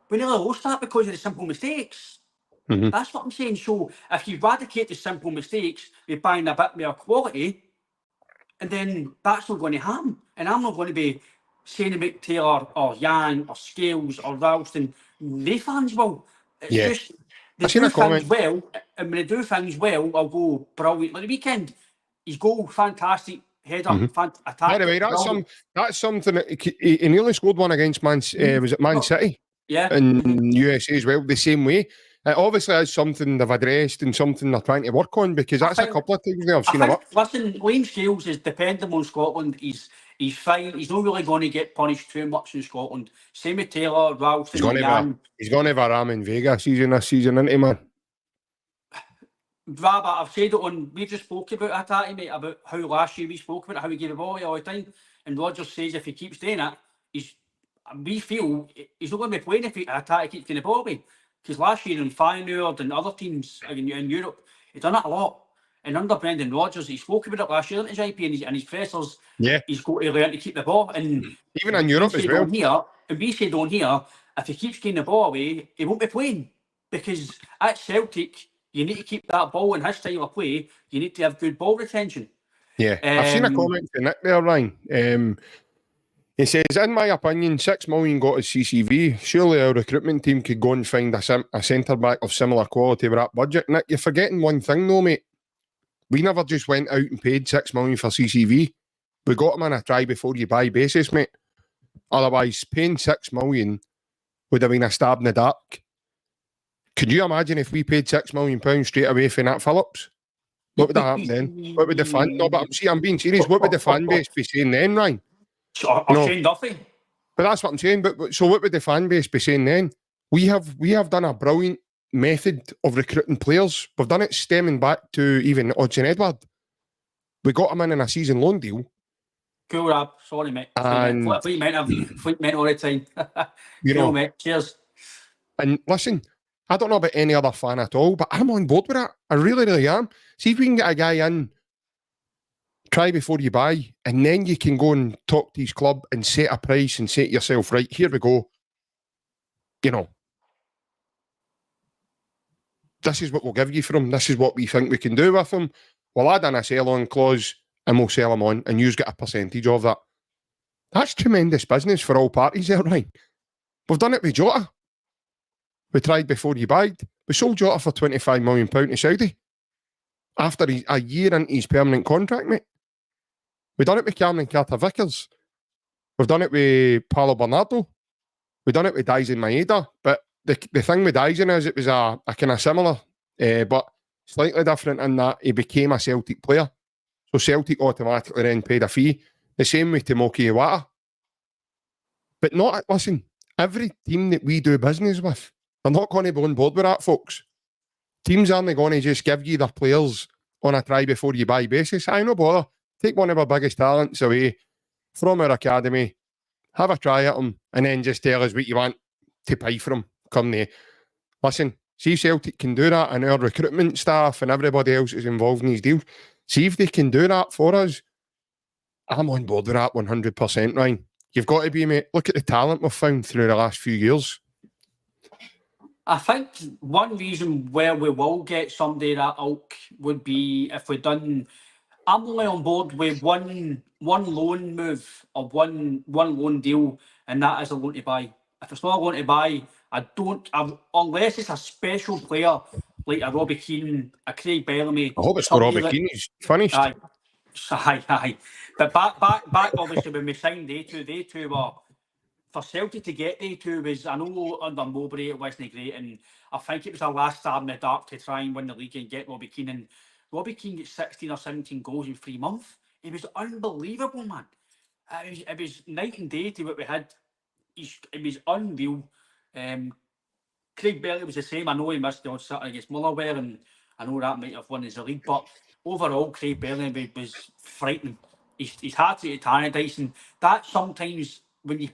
We nearly lost that because of the simple mistakes. That's what I'm saying. So if you eradicate the simple mistakes, you're buying a bit more quality, and then that's not going to happen. And I'm not going to be saying about Taylor or Yang or Scales or Ralston. They fans will. It's just they do things well, and when they do things well, I'll go brilliant. Like the weekend, his goal, fantastic header, attack. By the way, that's something that he nearly scored one against was it Man City? Yeah. In USA as well, the same way. It obviously is something they've addressed and something they're trying to work on, because that's a couple of things I've seen him up. Listen, Liam Scales is dependable on Scotland. He's fine. He's not really going to get punished too much in Scotland. Same with Taylor, Ralston, he's going to have a ram in Vegas this season, isn't he, man? Rabba, I've said it on. We've just spoke about Hattati, mate, about how last year we spoke about it, how he gave the ball all the time. And Rodgers says if he keeps doing it, we feel he's not going to be playing if Hattati keeps getting the ball away. Because last year in Feyenoord and other teams in Europe, he's done it a lot. And under Brendan Rodgers, he spoke about it last year in his IP and his pressers. Yeah, he's got to learn to keep the ball. And even in Europe as well. We said on here, if he keeps getting the ball away, he won't be playing. Because at Celtic, you need to keep that ball in his style of play. You need to have good ball retention. Yeah, I've seen a comment from Nick there, Ryan. He says, in my opinion, $6 million got his CCV. Surely our recruitment team could go and find a centre-back of similar quality with that budget. Nick, you're forgetting one thing though, mate. We never just went out and paid $6 million for CCV. We got him on a try-before-you-buy basis, mate. Otherwise, paying $6 million would have been a stab in the dark. Could you imagine if we paid £6 million straight away for Nat Phillips? What would have happened then? What would the fan... No, but I'm being serious. What would the fan base be saying then, Ryan? Or Shane Duffy. But that's what I'm saying. But so what would the fan base be saying then? We have done a brilliant method of recruiting players. We've done it stemming back to even Odsonne Edward. We got him in a season loan deal. Cool, Rob. Sorry, mate. And Fleet meant all the time. Cool, mate. Cheers. And listen, I don't know about any other fan at all, but I'm on board with that. I really, really am. See if we can get a guy in, try before you buy, and then you can go and talk to his club and set a price and say to yourself, right, here we go. You know, this is what we'll give you for him. This is what we think we can do with him. We'll add in a sell-on clause and we'll sell him on, and you get a percentage of that. That's tremendous business for all parties there, right? We've done it with Jota. We tried before you buy. We sold Jota for £25 million to Saudi after a year into his permanent contract, mate. We've done it with Cameron Carter-Vickers. We've done it with Paulo Bernardo. We've done it with Daisen Maeda. But the thing with Dyson is it was a kind of similar, but slightly different in that he became a Celtic player. So Celtic automatically then paid a fee. The same with Tomoki Iwata. But not, listen, every team that we do business with, they're not going to be on board with that, folks. Teams aren't going to just give you their players on a try before you buy basis. I no bother. Take one of our biggest talents away from our academy, have a try at them, and then just tell us what you want to pay for them. Come there. Listen, see if Celtic can do that, and our recruitment staff and everybody else is involved in these deals. See if they can do that for us. I'm on board with that 100%, Ryan. You've got to be, mate. Look at the talent we've found through the last few years. I think one reason where we will get somebody that ilk would be if we've done. I'm only on board with one loan move or one loan deal, and that is a loan to buy. If it's not a loan to buy, unless it's a special player like a Robbie Keane, a Craig Bellamy. I hope it's not Robbie Keane. He's finished. Aye. But back obviously when we signed they two were, for Celtic to get they two was, I know under Mowbray it wasn't great, and I think it was our last stab in the dark to try and win the league and get Robbie Keane. And Robbie Keane got 16 or 17 goals in 3 months. It was unbelievable, man. It was night and day to what we had. It was unreal. Craig Bellamy was the same. I know he missed the odd Saturday against Motherwell, and I know that might have won us the league, but overall, Craig Bellamy was frightening. He's hard to Tannadice, and that sometimes when you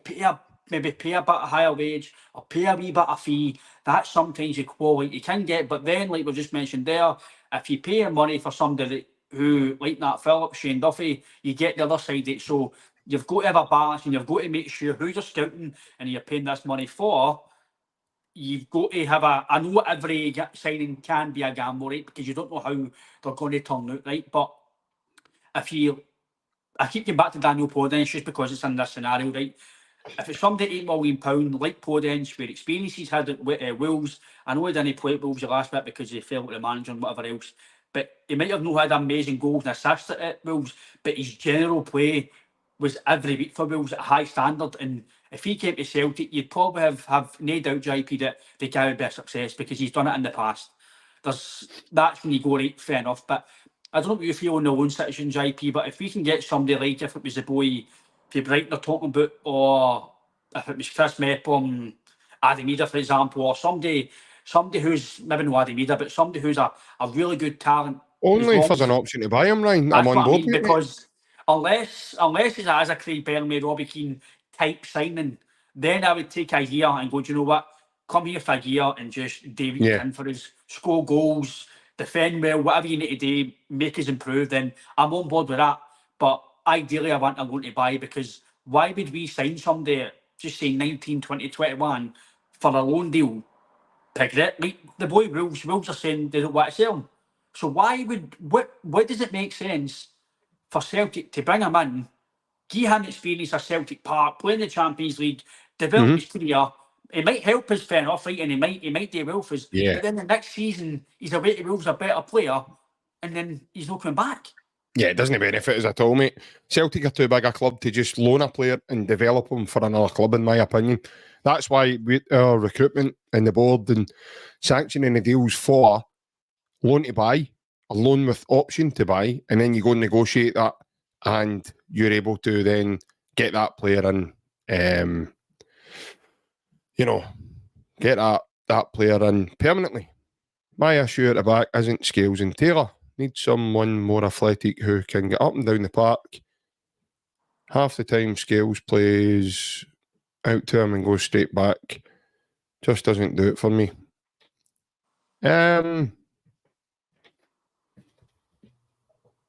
maybe pay a bit of higher wage or pay a wee bit of fee, that's sometimes the quality you can get. But then, like we just mentioned there, if you pay money for somebody who, like Nat Phillips, Shane Duffy, you get the other side of it. So you've got to have a balance, and you've got to make sure who you're scouting and you're paying this money for. You've got to have I know every signing can be a gamble, right? Because you don't know how they're going to turn out, right? But I keep going back to Daniel Podence just because it's in this scenario, right? If it's somebody £8 million like Podence, where experience he's had at Wolves, I know he didn't play at Wolves the last bit because he fell with the manager and whatever else, but he might have not had amazing goals and assists at Wolves, but his general play was every week for Wolves at a high standard. And if he came to Celtic, you'd probably have no doubt, JP, that the guy would be a success because he's done it in the past. That's when you go, right, fair enough. But I don't know what you feel on the loan situation, JP, but if we can get somebody like, if it was the boy for Brighton they're talking about, or if it was Chris Mepham, Adam Eder, for example, or somebody who's, maybe not Adam Eder, but somebody who's a really good talent. Only if there's an option to buy him, Ryan. I'm on board with it. Because unless it's as a Craig Bellamy, Robbie Keane type signing, then I would take a year and go, do you know what? Come here for a year and just do what you can for us. Score goals, defend well, whatever you need to do, make us improve, then I'm on board with that. But ideally, I want a loan to buy, because why would we sign somebody, just say 19, 20, 21, for a loan deal? Pick it. Like the boy Wolves are saying they don't want to sell him. So what does it make sense for Celtic to bring him in, give him experience at Celtic Park, play in the Champions League, develop his career? It might help us, fair enough, right? And he might do well for us. But then the next season, he's away to Wolves a better player, and then he's not coming back. Yeah, it doesn't benefit us at all, mate. Celtic are too big a club to just loan a player and develop him for another club, in my opinion. That's why our recruitment and the board and sanctioning the deals for loan to buy, a loan with option to buy, and then you go and negotiate that, and you're able to then get that player in, get that player in permanently. My issue at the back isn't Scales and Taylor. Need someone more athletic who can get up and down the park. Half the time Scales plays out to him and goes straight back. Just doesn't do it for me.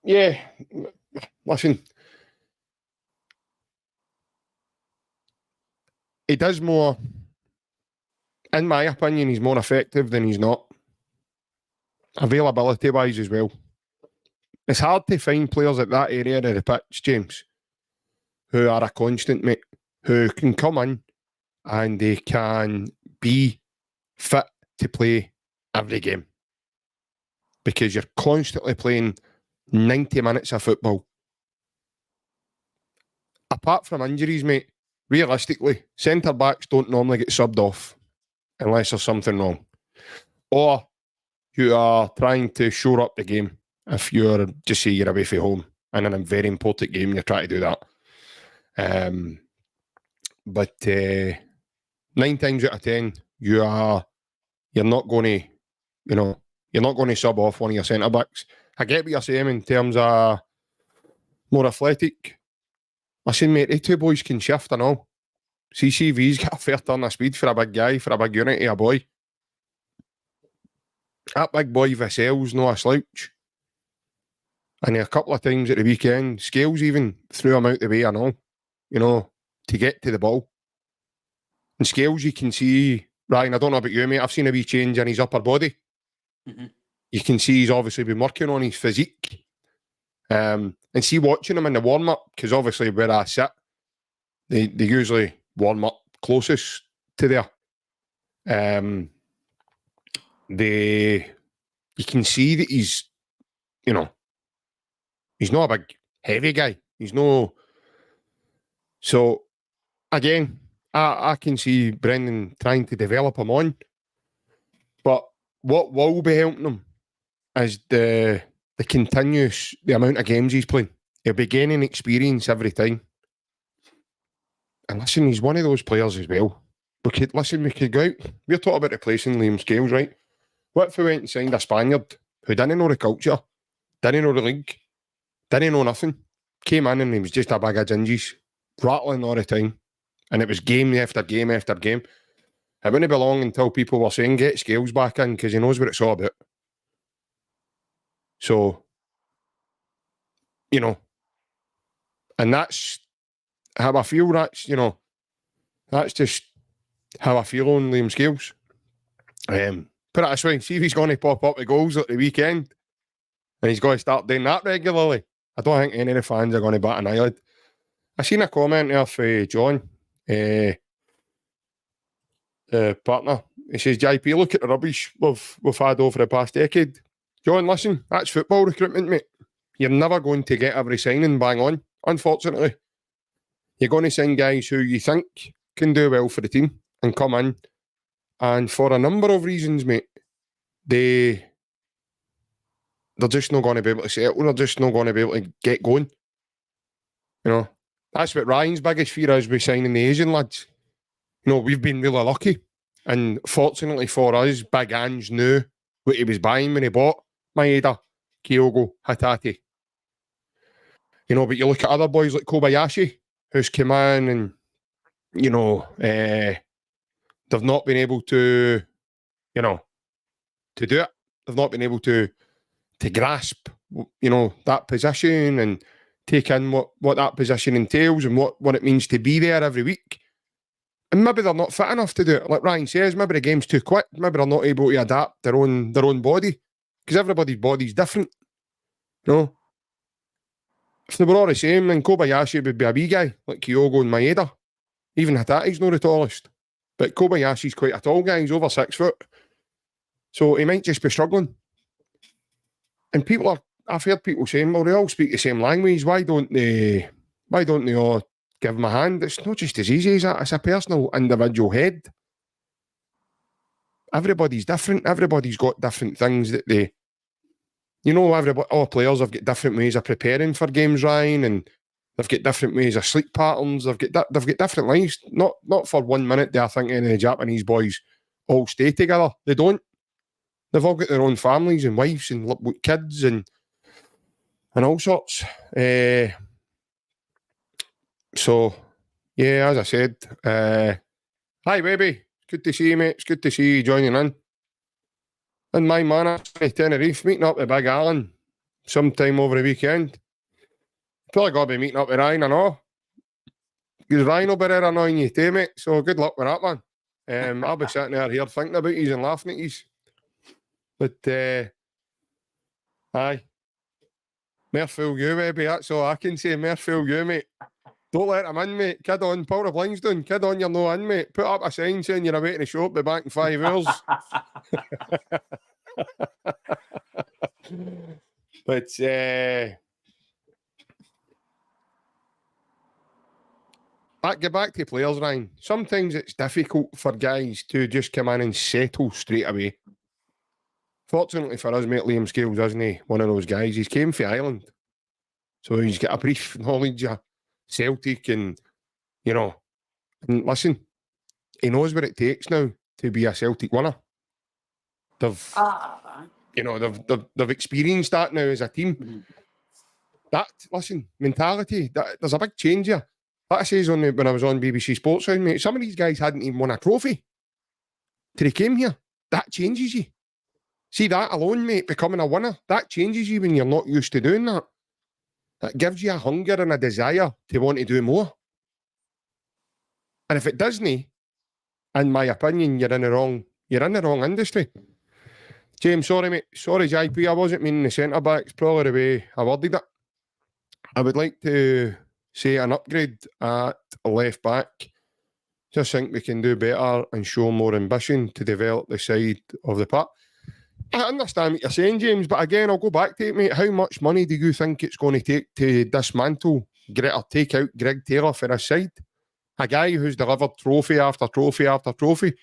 Yeah, listen. He does more, in my opinion, he's more effective than he's not. Availability-wise as well. It's hard to find players at that area of the pitch, James, who are a constant, mate, who can come in and they can be fit to play every game. Because you're constantly playing 90 minutes of football. Apart from injuries, mate, realistically, centre-backs don't normally get subbed off. unless there's something wrong. Or you are trying to shore up the game if you're, just say you're away from home and in a very important game, you're trying to do that. But 9 times out of 10, you're not going to, you're not going to sub off one of your centre backs. I get what you're saying in terms of more athletic. Listen, mate, the two boys can shift and all. CCV's got a fair turn of speed for a big guy, for a big unit of a boy. That big boy Vassell's no a slouch. And a couple of times at the weekend, Scales even threw him out the way and all, to get to the ball. And Scales, you can see, Ryan, I don't know about you, mate, I've seen a wee change in his upper body. Mm-hmm. You can see he's obviously been working on his physique. And see, watching him in the warm-up, because obviously where I sit, they usually warm up closest to there. You can see that he's not a big, heavy guy. He's no... So, again, I can see Brendan trying to develop him on. But what will be helping him is the amount of games he's playing. He'll be gaining experience every time. And listen, he's one of those players as well. We could go out. We're talking about replacing Liam Scales, right? What if we went and signed a Spaniard who didn't know the culture, didn't know the league, didn't know nothing, came in and he was just a bag of gingies, rattling all the time, and it was game after game after game. It wouldn't be long until people were saying, get Scales back in, because he knows what it's all about. So, and that's how I feel. That's just how I feel on Liam Scales. Put it this way, see if he's going to pop up the goals at the weekend and he's going to start doing that regularly. I don't think any of the fans are going to bat an eyelid. I seen a comment there for John, the partner. He says, JP, look at the rubbish we've had over the past decade. John, listen, that's football recruitment, mate. You're never going to get every signing bang on, unfortunately. You're going to sign guys who you think can do well for the team and come in. And for a number of reasons, mate, they're just not going to be able to settle. They're just not going to be able to get going. That's what Ryan's biggest fear is with signing the Asian lads. We've been really lucky. And fortunately for us, Big Ange knew what he was buying when he bought Maeda, Kyogo, Hatate. But you look at other boys like Kobayashi, who's come in and, they've not been able to, to do it. They've not been able to grasp, that position and take in what that position entails and what it means to be there every week. And maybe they're not fit enough to do it. Like Ryan says, maybe the game's too quick. Maybe they're not able to adapt their own body. Because everybody's body's different. If they were all the same, then Kobayashi would be a wee guy, like Kyogo and Maeda. Even Hatate's not the tallest. But Kobayashi's quite a tall guy. He's over 6 foot. So he might just be struggling. And I've heard people saying, well, they all speak the same language. Why don't they all give them a hand? It's not just as easy as that. It's a personal, individual head. Everybody's different. Everybody's got different things that they... all players have got different ways of preparing for games, Ryan, and they've got different ways of sleep patterns. They've got different lives. Not for 1 minute do I think any of the Japanese boys all stay together. They don't. They've all got their own families and wives and kids and all sorts. So, yeah, as I said, hi, baby. It's good to see you, mate. It's good to see you joining in. And my man, Tenerife, meeting up with Big Alan sometime over the weekend. Probably got to be meeting up with Ryan and all. Because Ryan will be there annoying you too, mate. So good luck with that, man. I'll be sitting there here thinking about you and laughing at you. But, aye. Merfield you, baby. That's all I can say. Merfield you, mate. Don't let him in, mate. Kid on. Pull the blinds down. Kid on, you're no in, mate. Put up a sign saying you're away to the shop. Be back in 5 hours. But, get back to players, Ryan. Sometimes it's difficult for guys to just come in and settle straight away. Fortunately for us, mate, Liam Scales isn't one of those guys. He's came from Ireland. So he's got a brief knowledge of Celtic and, you know, and listen, he knows what it takes now to be a Celtic winner. They've experienced that now as a team. That, listen, mentality, there's a big change here. Like I says when I was on BBC Sports Sound, mate, some of these guys hadn't even won a trophy till they came here. That changes you. See that alone, mate, becoming a winner, that changes you when you're not used to doing that. That gives you a hunger and a desire to want to do more. And if it doesn't, in my opinion, you're in the wrong industry. James, sorry, mate. Sorry, JP, I wasn't meaning the centre-backs, probably the way I worded it. I would like to say an upgrade at left-back. Just think we can do better and show more ambition to develop the side of the park. I understand what you're saying, James, but again, I'll go back to it, mate. How much money do you think it's going to take to dismantle or take out Greg Taylor for his side? A guy who's delivered trophy after trophy after trophy.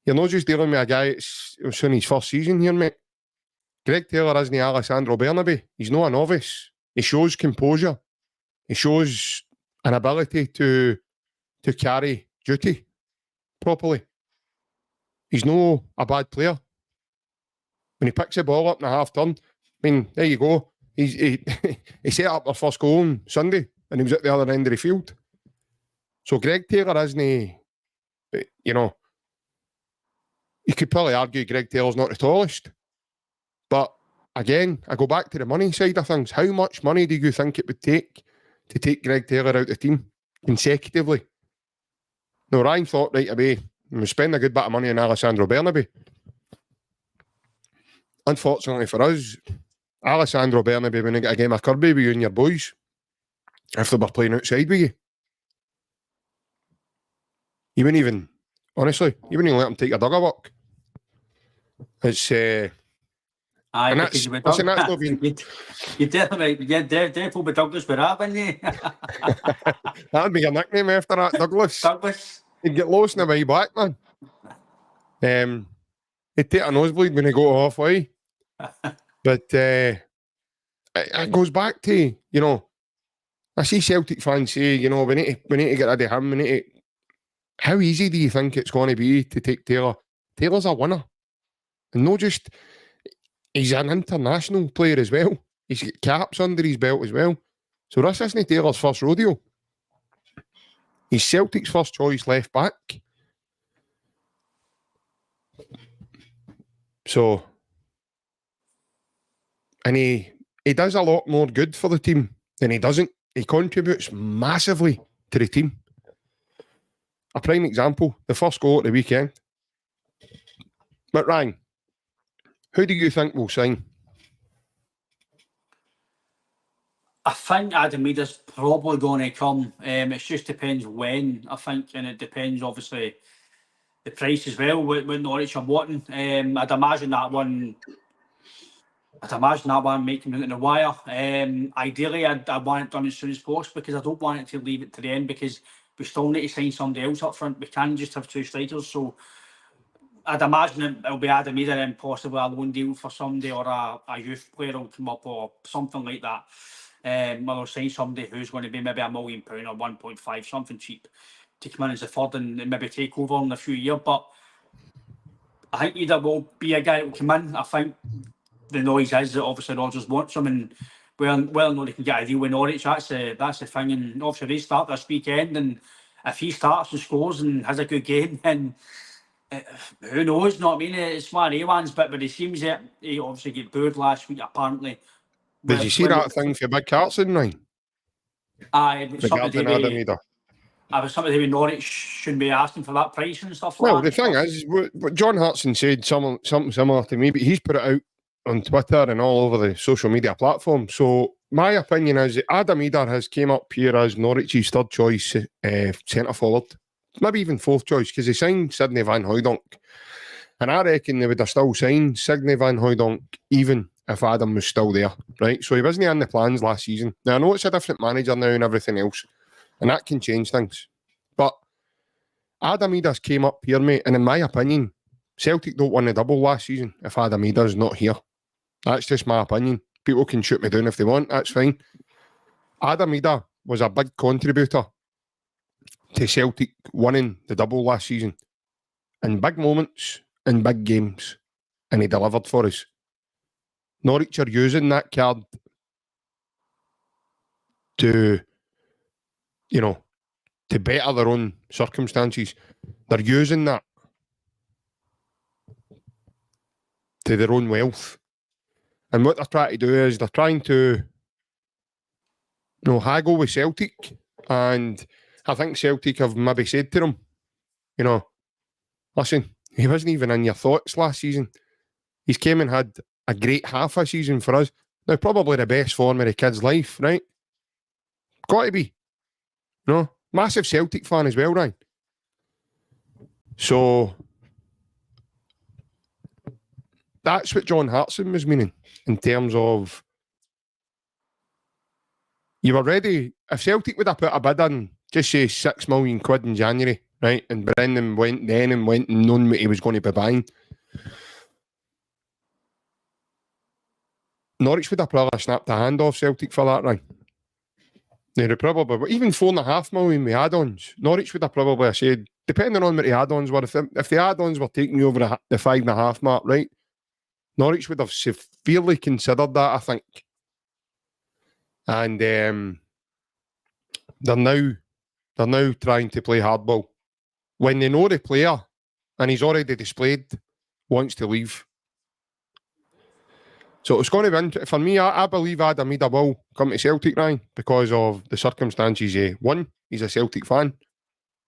You're not just dealing with a guy who's in his first season here, mate. Greg Taylor isn't Alessandro Bernabei. He's not a novice. He shows composure. He shows an ability to carry duty properly. He's no a bad player. When he picks the ball up in a half turn, I mean, there you go. He set up their first goal on Sunday and he was at the other end of the field. So Greg Taylor isn't, you know, you could probably argue Greg Taylor's not the tallest. But again, I go back to the money side of things. How much money do you think it would take to take Greg Taylor out of the team consecutively? No, Ryan thought right away, we spend a good bit of money on Alessandro Bernabei. Unfortunately for us, Alessandro Bernabei wouldn't get a game of Kirby with you and your boys if they were playing outside with you. You wouldn't even, honestly, you wouldn't even let him take a dugger walk. It's, aye, and because that's not been... You definitely be Douglas with that, wouldn't you? That'd be your nickname after that, Douglas. Douglas. He'd get lost in the way back, man. He'd take a nosebleed when he go halfway. But it goes back to, you know, I see Celtic fans say, you know, we need to get rid of him. How easy do you think it's going to be to take Taylor? Taylor's a winner. And not just, he's an international player as well. He's got caps under his belt as well. So this isn't Taylor's first rodeo. He's Celtic's first choice left back. So, and he does a lot more good for the team than he doesn't. He contributes massively to the team. A prime example, the first goal at the weekend. But Ryan, who do you think will sign? I think Adam Meader's probably going to come. It just depends when, I think, and it depends, obviously, the price as well, what Norwich are wanting. I'd imagine that one making it in the wire. Ideally, I want it done as soon as possible because I don't want it to leave it to the end because we still need to sign somebody else up front. We can't just have two strikers. So I'd imagine it'll be Adam Meader and possibly a loan deal for somebody or a youth player will come up or something like that. They'll sign somebody who's going to be maybe £1 million or 1.5, something cheap to come in as a third and maybe take over in a few years. But I think either will be a guy that will come in. I think the noise is that obviously Rodgers wants him and well no, they can get a deal with Norwich. That's the thing. And obviously they start this weekend and if he starts and scores and has a good game, then who knows? You know what I mean? It's one of the ones, but it seems that he obviously got booed last week apparently. Did you see that thing for Big Carlson, Ryan? Aye, regarding Adam Meader. I was something with Norwich shouldn't be asking for that price and stuff like that. Well, the thing is, John Hartson said something similar to me, but he's put it out on Twitter and all over the social media platforms. So my opinion is that Adam Meader has came up here as Norwich's third choice centre forward, maybe even fourth choice, because they signed Sidney Van Hooijdonk. And I reckon they would have still signed Sidney Van Hooijdonk even if Adam was still there, right? So he wasn't in the plans last season. Now, I know it's a different manager now and everything else, and that can change things. But Adam Ida's came up here, mate, and in my opinion, Celtic don't win the double last season if Adam Ida's not here. That's just my opinion. People can shoot me down if they want, that's fine. Adam Ida was a big contributor to Celtic winning the double last season in big moments, in big games, and he delivered for us. Norwich are using that card to, you know, to better their own circumstances. They're using that to their own wealth. And what they're trying to do is they're trying to, you know, haggle with Celtic. And I think Celtic have maybe said to them, you know, listen, he wasn't even in your thoughts last season. He's came and had a great half a season for us. Now, probably the best form of the kid's life, right? Got to be. You know, massive Celtic fan as well, right? So, that's what John Hartson was meaning in terms of you were ready. If Celtic would have put a bid in, just say £6 million in January, right? And Brendan went then and went and known what he was going to be buying. Norwich would have probably snapped a hand off Celtic for that, right? They'd probably, even £4.5 million with add-ons, Norwich would have probably said, depending on what the add-ons were, if the add-ons were taking me over the 5.5 mark, right? Norwich would have severely considered that, I think. And they're now trying to play hardball when they know the player, and he's already displayed, wants to leave. So it's going to be, for me, I believe Adam Ida will come to Celtic, Ryan, because of the circumstances. One, he's a Celtic fan.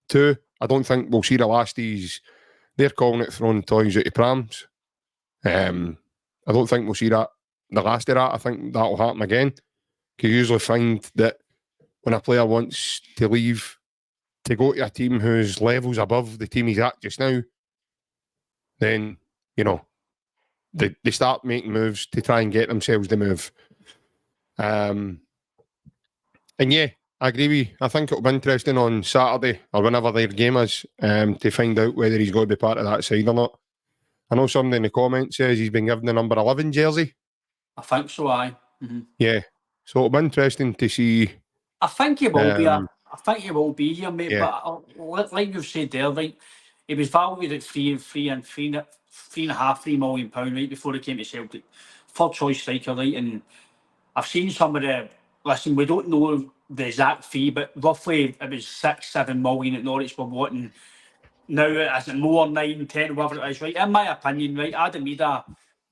Two, I don't think we'll see the last of they're calling it throwing toys out of prams. I don't think we'll see the last of that. I think that'll happen again. You usually find that when a player wants to leave to go to a team whose level's above the team he's at just now, then, you know, they start making moves to try and get themselves to move. And yeah, I agree with you. I think it'll be interesting on Saturday or whenever their game is to find out whether he's going to be part of that side or not. I know somebody in the comments says he's been given the number 11 jersey. I think so, aye. Mm-hmm. Yeah. So it'll be interesting to see. I think he will be. I think he will be here, mate. Yeah. But like you've said there, right, he was valued at £3.5 million, right, before he came to Celtic. Third choice striker, right? And I've seen some of the. Listen, we don't know the exact fee, but roughly it was 6-7 million at Norwich were wanting. Now, is it more 9, 10, whatever it is, right? In my opinion, right, Adam Ida,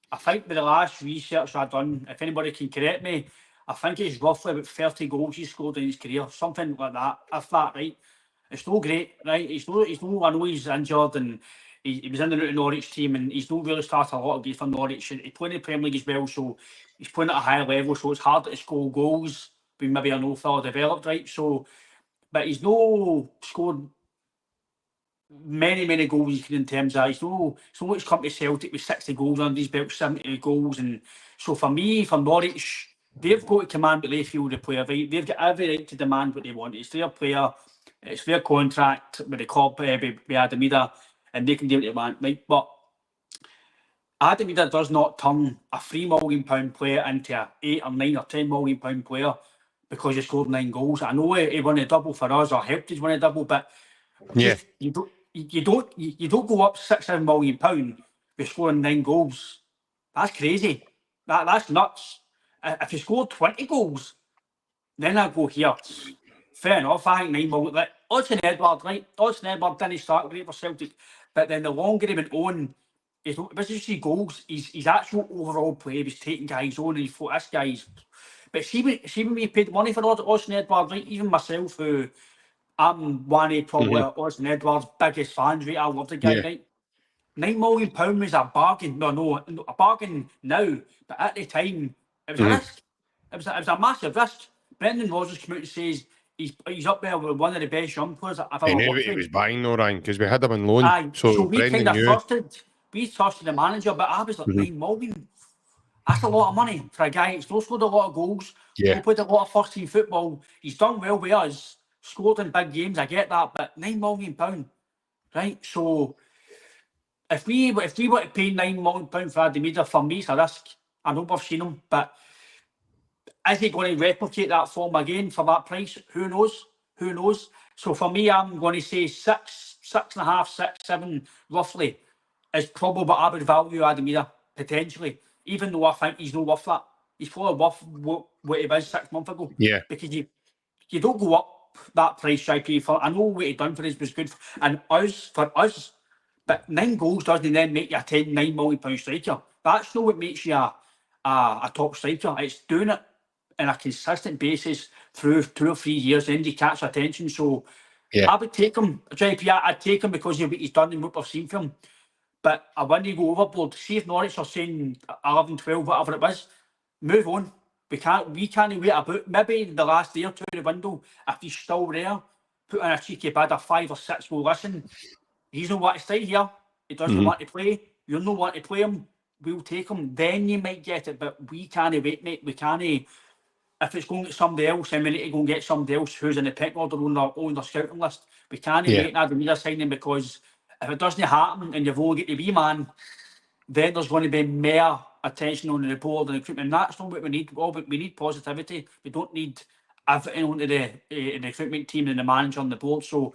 I think with the last research I've done, if anybody can correct me, I think it's roughly about 30 goals he's scored in his career, something like that. If that, right? It's no great, right? He's no. I know he's injured and he was in and out of the Norwich team, and he's not really started a lot of games for Norwich. And he played in the Premier League as well, so he's playing at a higher level. So it's hard to score goals when maybe a no fella developed, right? So, but he's no scored many goals in terms of he's come to Celtic with 60 goals under his belt, 70 goals, and so for me, for Norwich, they've got to command what they feel the player, right? They've got every right to demand what they want. It's their player, it's their contract with the club, with Adam Ida, and they can do what they want, right? But Adam Ida does not turn a £3 million player into a 8 or 9 or 10 million pound player because he scored 9 goals. I know he won a double for us or helped us win a double, but Yeah. You don't go up £6-7 million with scoring 9 goals. That's crazy. That's nuts. If you score 20 goals, then I go here. Fair enough. I think 9 million. Like Odsonne Edouard, right? Odsonne Edouard didn't start great for Celtic, but then the longer he went on, his goals, his actual overall play, he was taking guys on, and he thought this guy's. But see when we paid money for Odsonne Edouard, right? Even myself, who. I'm one of probably Odsonne Edouard's biggest fans, right? I love the guy, right? £9 million was a bargain. No, a bargain now, but at the time, it was a risk. It was a massive risk. Brendan Rodgers came out and says he's up there with one of the best young players I've ever He knew watched. what he was buying, though, Ryan, because we had him on loan. Aye, so we Brendan kind of knew. we trusted the manager, but I was like, £9 million. That's a lot of money for a guy. He's not scored a lot of goals. Yeah. He played a lot of first team football. He's done well with us. scored in big games, I get that, but £9 million, right? So if we were to pay £9 million for Ademida, for me, it's a risk. I know we've seen him, but is he going to replicate that form again for that price? Who knows? Who knows? So for me, I'm going to say 6.5, 6, 7, roughly, is probably what I would value Ademida, potentially, even though I think he's not worth that. He's probably worth what he was 6 months ago. Yeah. Because you don't go up that price, JP, for, I know what he done for us was good, for us, but 9 goals doesn't then make you a £9 million striker. That's not what makes you a top striker. It's doing it on a consistent basis through 2 or 3 years, then you catch attention. So Yeah. I would take him, JP, I'd take him because of what he's done and what we've seen from him. But I wouldn't go overboard. See if Norwich are saying 11, 12, whatever it was, move on. We can't wait about maybe the last day or two of the window, if he's still there, put in a cheeky bid of 5 or 6 goal. Listen, he's not want to stay here. He doesn't want to play. You're not want to play him. We'll take him. Then you might get it, but we can't wait, mate. We can't. If it's going to get somebody else, then we need to go and get somebody else who's in the pecking order on their scouting list. We can't wait and Ademida signing, because if it doesn't happen and you've only got the wee man, then there's going to be more attention on the board and recruitment. That's not what we need. We need positivity. We don't need everything onto the recruitment team and the manager on the board. So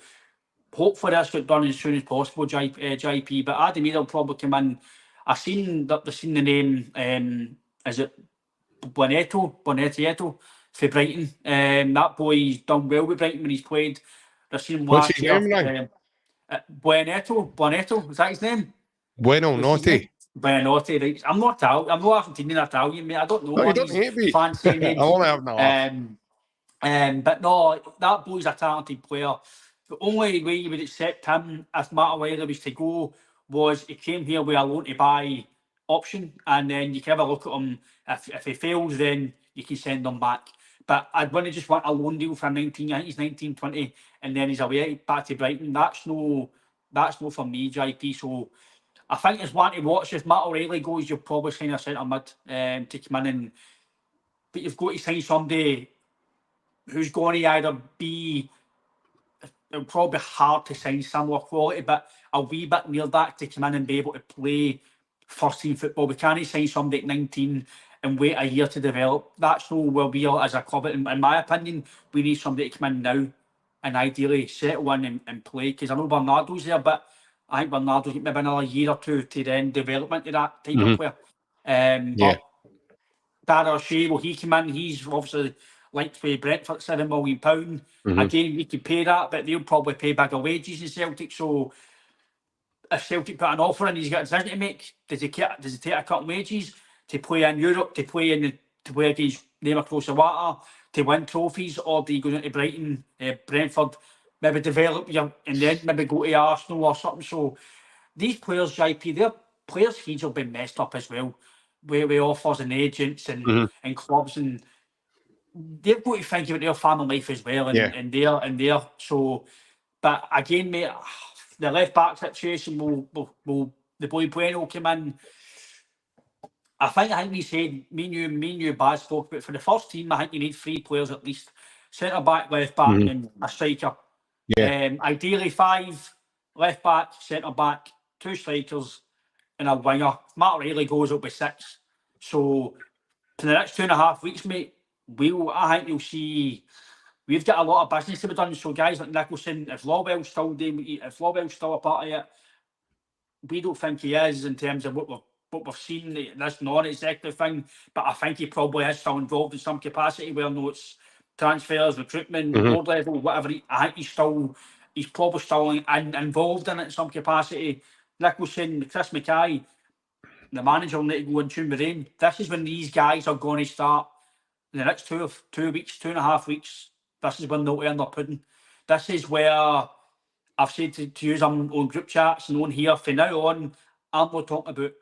hopefully that's got done as soon as possible, JP. But Ademida will probably come in. I've seen the name. Is it Bonetto for Brighton? That boy's done well with Brighton when he's played. I've seen him What's last his year. name, Bonetto, is that his name? Buonanotte. Buonanotte, right. I'm not Argentinian, Italian, mate. I don't know No, you all don't these need to be. fancy names. I only have no laugh. But no, that boy's a talented player. The only way you would accept him if Matt was to go was he came here with a loan to buy option, and then you can have a look at him. If he fails, then you can send him back. But I'd just want a loan deal for 19. I think he's 19, 20, and then he's away back to Brighton. That's no for me, JP. So I think it's one to watch. If Matt O'Reilly goes, you'll probably sign a centre mid to come in, but you've got to sign somebody who's going to either be, it'll probably be hard to sign similar quality, but a wee bit near that to come in and be able to play first team football. We can't sign somebody at 19 and wait a year to develop. That's no where we are as a club. In my opinion, we need somebody to come in now and ideally settle in and play, because I know Bernardo's there, but I think Bernardo's got maybe another year or two to then develop into that type of player. But Dara O'Shea, will he come in? He's obviously linked with Brentford, £7 million. Again, we could pay that, but they'll probably pay bigger wages in Celtic. So if Celtic put an offer in, he's got a decision to make. Does he take a cut in wages to play in Europe, to play against name across the water, to win trophies, or do you go into Brighton, Brentford, maybe develop you and then maybe go to Arsenal or something? So these players, JP, their players' fees will be messed up as well, with offers and agents and clubs, and they've got to think about their family life as well, and their. So, but again, mate, the left back situation will the boy Bueno come in. I think we said, me and you, Baz spoke about, for the first team, I think you need 3 players at least: centre back, left back, and a striker. Ideally 5 left back, centre back, 2 strikers, and a winger. Matt O'Reilly goes up with 6. So for the next 2.5 weeks, mate, I think you'll see we've got a lot of business to be done. So guys like Nicholson, if Lawwell's still a part of it, we don't think he is in terms of what we've seen, this non-executive thing, but I think he probably is still involved in some capacity, where it's transfers, recruitment, board level, whatever. I think he's probably still involved in it in some capacity. Nicholson, Chris Mackay, the manager will need to go in tune with him. This is when these guys are going to start in the next 2 weeks, 2.5 weeks. This is when they'll earn their pudding. This is where I've said to use them on group chats and on here, from now on, I'm not talking about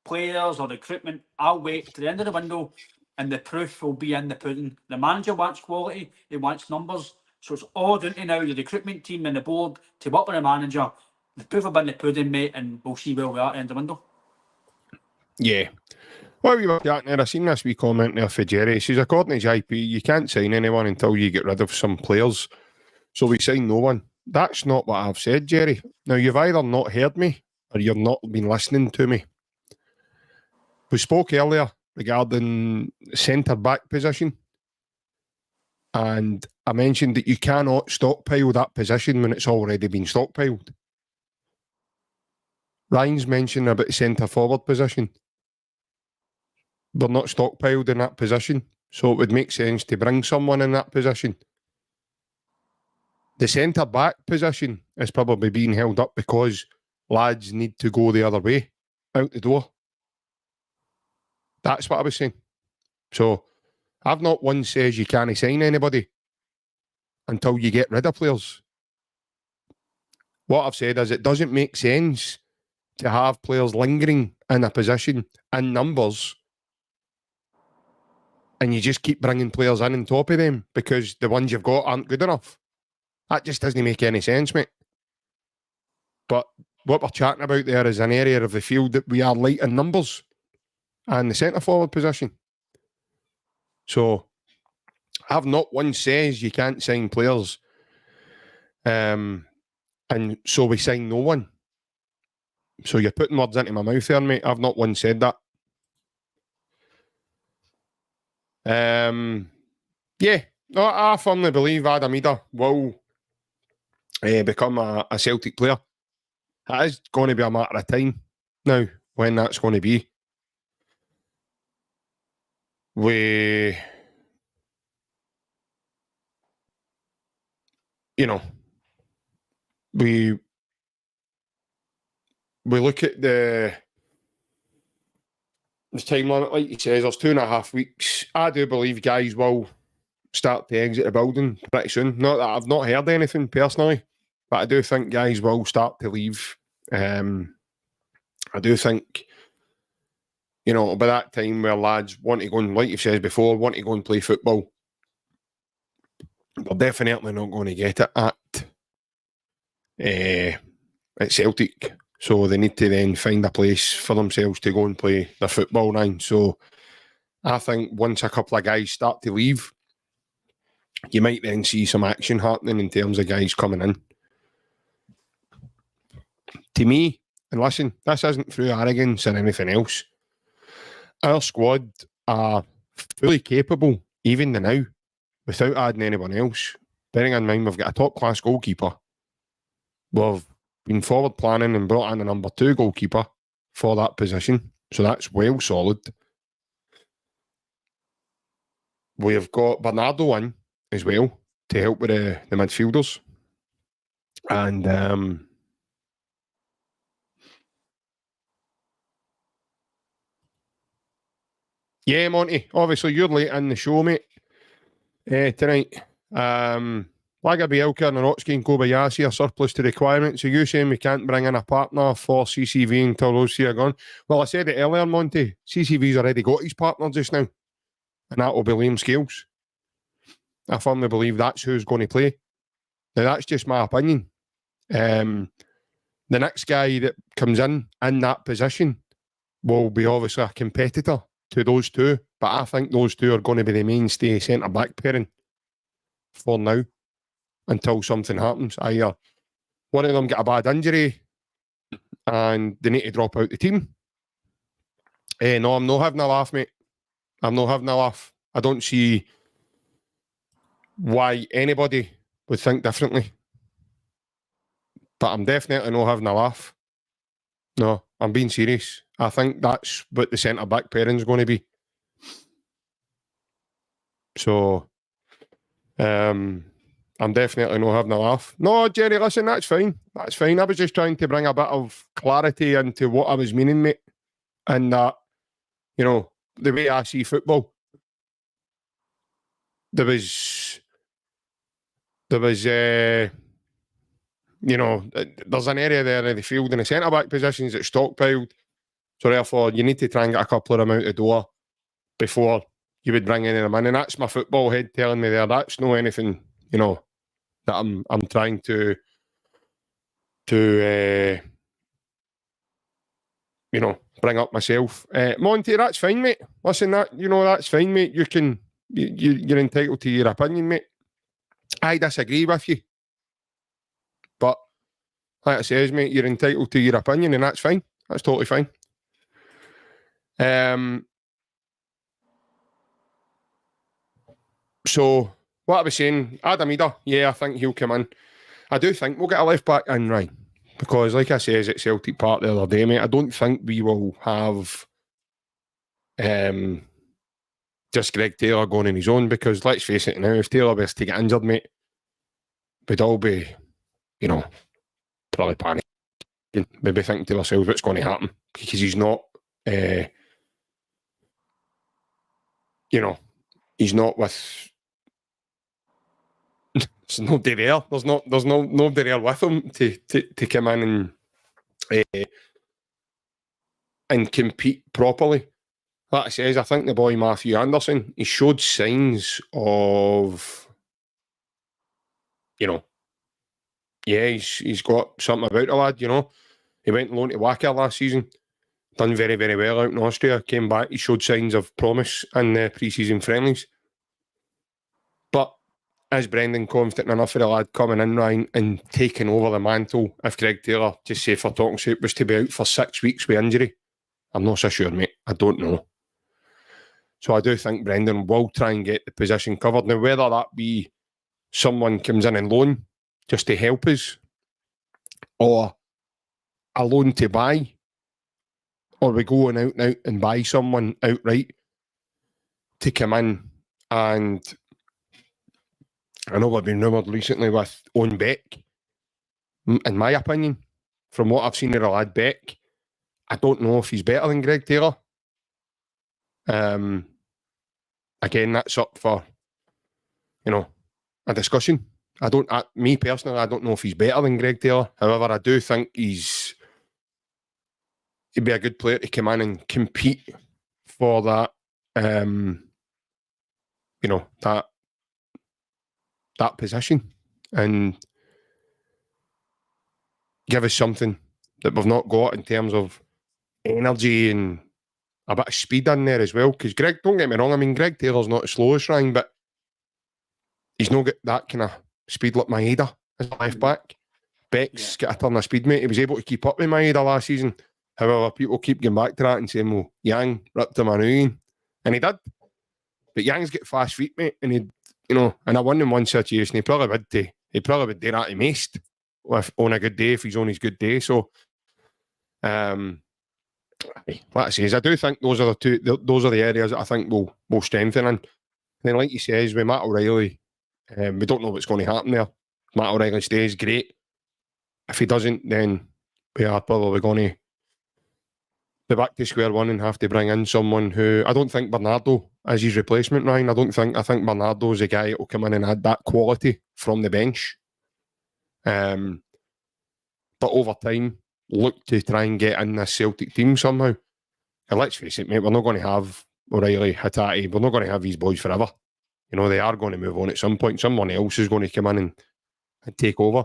players or recruitment. I'll wait to the end of the window and the proof will be in the pudding. The manager wants quality, he wants numbers. So it's all down to now the recruitment team and the board to work with the manager. The proof will be in the pudding, mate, and we'll see where we are at the end of the window. Yeah. While we were chatting there, I seen this wee comment there for Jerry. He says, according to JP, you can't sign anyone until you get rid of some players. so we sign no one. That's not what I've said, Jerry. Now, you've either not heard me or you've not been listening to me. We spoke earlier regarding centre-back position, and I mentioned that you cannot stockpile that position when it's already been stockpiled. Ryan's mentioned about the centre-forward position. We're not stockpiled in that position, so it would make sense to bring someone in that position. The centre-back position is probably being held up because lads need to go the other way, out the door. That's what I was saying. So, I've not once says you can't sign anybody until you get rid of players. What I've said is it doesn't make sense to have players lingering in a position in numbers and you just keep bringing players in on top of them because the ones you've got aren't good enough. That just doesn't make any sense, mate. But what we're chatting about there is an area of the field that we are light in numbers and the centre-forward position. So, I've not once says you can't sign players and so we sign no one. So you're putting words into my mouth there, mate. I've not once said that. Yeah, no, I firmly believe Adam Ida will become a Celtic player. It is going to be a matter of time now when that's going to be. We look at the time limit, like he says, there's 2.5 weeks. I do believe guys will start to exit the building pretty soon. Not that I've not heard anything personally, but I do think guys will start to leave. I do think, by that time where lads want to go and, like you've said before, want to go and play football, they're definitely not going to get it at Celtic. So they need to then find a place for themselves to go and play their football now. So I think once a couple of guys start to leave, you might then see some action happening in terms of guys coming in. To me, and listen, this isn't through arrogance or anything else, our squad are fully capable, even now, without adding anyone else. Bearing in mind we've got a top-class goalkeeper. We've been forward planning and brought in a number 2 goalkeeper for that position. So that's well solid. We've got Bernardo in as well to help with the midfielders. And yeah, Monty, obviously you're late in the show, mate, tonight. Laga Bielka and Orotsky and Kobayashi are surplus to requirements. So you saying we can't bring in a partner for CCV until those 3 are gone? Well, I said it earlier, Monty. CCV's already got his partner just now. And that will be Liam Scales. I firmly believe that's who's going to play. Now, that's just my opinion. The next guy that comes in that position will be obviously a competitor to those 2. But I think those 2 are going to be the mainstay centre-back pairing for now. Until something happens. Either one of them get a bad injury and they need to drop out the team. No, I'm not having a laugh, mate. I'm not having a laugh. I don't see why anybody would think differently. But I'm definitely not having a laugh. No, I'm being serious. I think that's what the centre-back pairing is going to be. So, I'm definitely not having a laugh. No, Jerry, listen, that's fine. That's fine. I was just trying to bring a bit of clarity into what I was meaning, mate. And that, the way I see football, there's there's an area there in the field in the centre-back positions that's stockpiled. So therefore, you need to try and get a couple of them out the door before you would bring any of them in. And that's my football head telling me there. That's no anything, that I'm trying to bring up myself. Monty, that's fine, mate. Listen, that's fine, mate. You're entitled to your opinion, mate. I disagree with you. like I says, mate, you're entitled to your opinion, and that's fine. That's totally fine. So, what I was saying, Adam Ida, yeah, I think he'll come in. I do think we'll get a left back in, right? Because, like I says, at Celtic Park the other day, mate, I don't think we will have just Greg Taylor going on his own, because let's face it now, if Taylor was to get injured, mate, we'd all be, you know, probably panicking, maybe thinking to ourselves what's going to happen, because he's not, you know, he's not with. There's nobody there. There's nobody there with him to come in and compete properly. Like I says, I think the boy Matthew Anderson, he showed signs of, you know, yeah, he's got something about the lad, you know. He went loan to Wacker last season, done very, very well out in Austria, came back, he showed signs of promise in the pre-season friendlies. But is Brendan confident enough for the lad coming in, Ryan, and taking over the mantle if Greg Taylor, just say for talking sake, was to be out for 6 weeks with injury? I'm not so sure, mate. I don't know. So I do think Brendan will try and get the position covered. Now, whether that be someone comes in and loan just to help us, or a loan to buy, or we go out and out and buy someone outright to come in. And I know we've been rumoured recently with Owen Beck. In my opinion, from what I've seen of the lad Beck, I don't know if he's better than Greg Taylor. Again, that's up for, you know, a discussion. Me personally, I don't know if he's better than Greg Taylor. However, I do think he'd be a good player to come in and compete for that, you know, that position, and give us something that we've not got in terms of energy and a bit of speed in there as well. Because Greg, don't get me wrong, I mean, Greg Taylor's not as slow as Ryan, but he's not got that kind of speed like Maeda as a left back. Beck's got a ton of speed, mate. He was able to keep up with Maeda last season. However, people keep going back to that and saying, well, Yang ripped him a new one. And he did. But Yang's got fast feet, mate. And he, you know, in a 1-on-1 situation, he probably would do that to most on a good day if he's on his good day. So, like I say, I do think those are the areas that I think will strengthen. And then, like you says, with Matt O'Reilly, we don't know what's going to happen there. Matt O'Reilly stays, great. If he doesn't, then we are probably going to be back to square one and have to bring in someone who, I don't think Bernardo is his replacement, Ryan. I think Bernardo is a guy that will come in and add that quality from the bench. But over time, look to try and get in this Celtic team somehow. And let's face it, mate, we're not going to have O'Reilly, Hatate, we're not going to have these boys forever. You know, they are going to move on at some point. Someone else is going to come in and take over.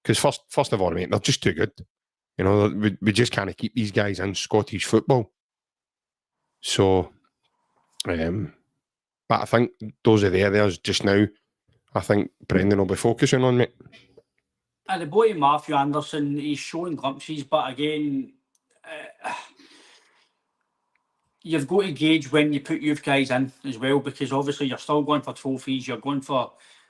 Because first of all, mate, they're just too good. You know, we just can't keep these guys in Scottish football. So, but I think those are the areas just now I think Brendan will be focusing on, mate. And the boy Matthew Anderson, he's showing glimpses, but again, you've got to gauge when you put youth guys in as well, because obviously you're still going for trophies, you're going to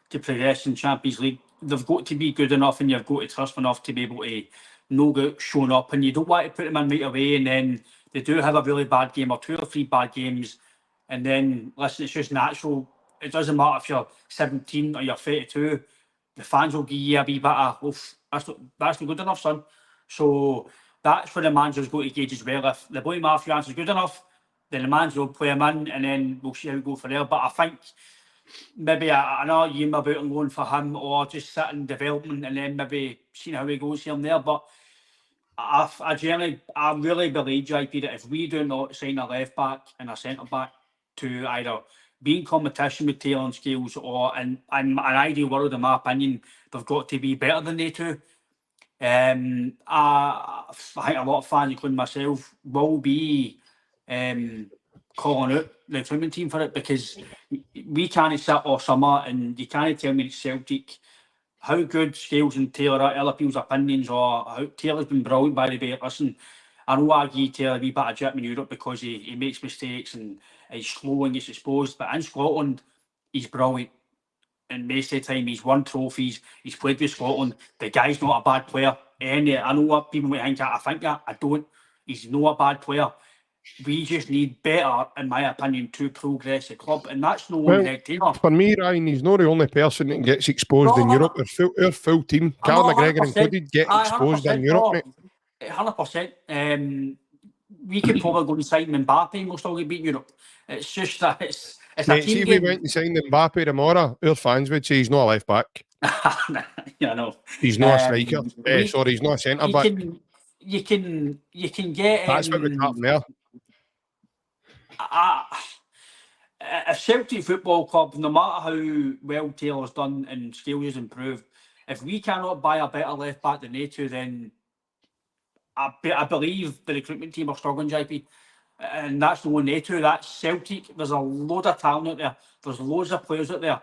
progress in Champions League. They've got to be good enough and you've got to trust enough to be able to know get shown up, and you don't want to put them in right away and then they do have a really bad game or 2 or 3 bad games, and then listen, it's just natural. It doesn't matter if you're 17 or you're 32, the fans will give you a wee bit of, oof, that's not good enough, son. So that's where the manager's got to gauge as well. If the boy Matthew Anderson's good enough, then the manager will play him in and then we'll see how we go for there. But I think maybe another year about on loan for him, or just sit in development and then maybe seeing how he goes here and there. But I really believe, JP, that if we do not sign a left back and a centre back to either be in competition with Taylor and Scales, or in an ideal world, in my opinion, they've got to be better than they two. I think a lot of fans, including myself, will be calling out the recruitment team for it, because we can't sit all summer and you can't tell me that Celtic how good Scales and Taylor are, other people's opinions, or how Taylor's been brilliant, by the way. Listen, I know I give Taylor a wee bit of jip in Europe because he makes mistakes and he's slow and gets exposed, but in Scotland, he's brilliant. And most of the time, he's won trophies, he's played with Scotland. The guy's not a bad player. And I know what people might think that. I think that. I don't. He's not a bad player. We just need better, in my opinion, to progress the club. And that's no one head Taylor. For me, Ryan, he's not the only person that gets exposed in Europe. Our full team, Callum McGregor included, get exposed in Europe, mate. 100%. We could probably go and sign Mbappe and we'll still get beat in Europe. It's just that it's mate, a team see, game. We went and signed Mbappe tomorrow, our fans would say he's not a left back. Yeah, I know. He's not a striker. Sorry, he's not a centre back. You can get. That's what would happen there. A Celtic Football Club, no matter how well Taylor's done and Scales has improved, if we cannot buy a better left back than they two, then I believe the recruitment team are struggling, JP. And that's no one they two, that's Celtic. There's a load of talent out there. There's loads of players out there.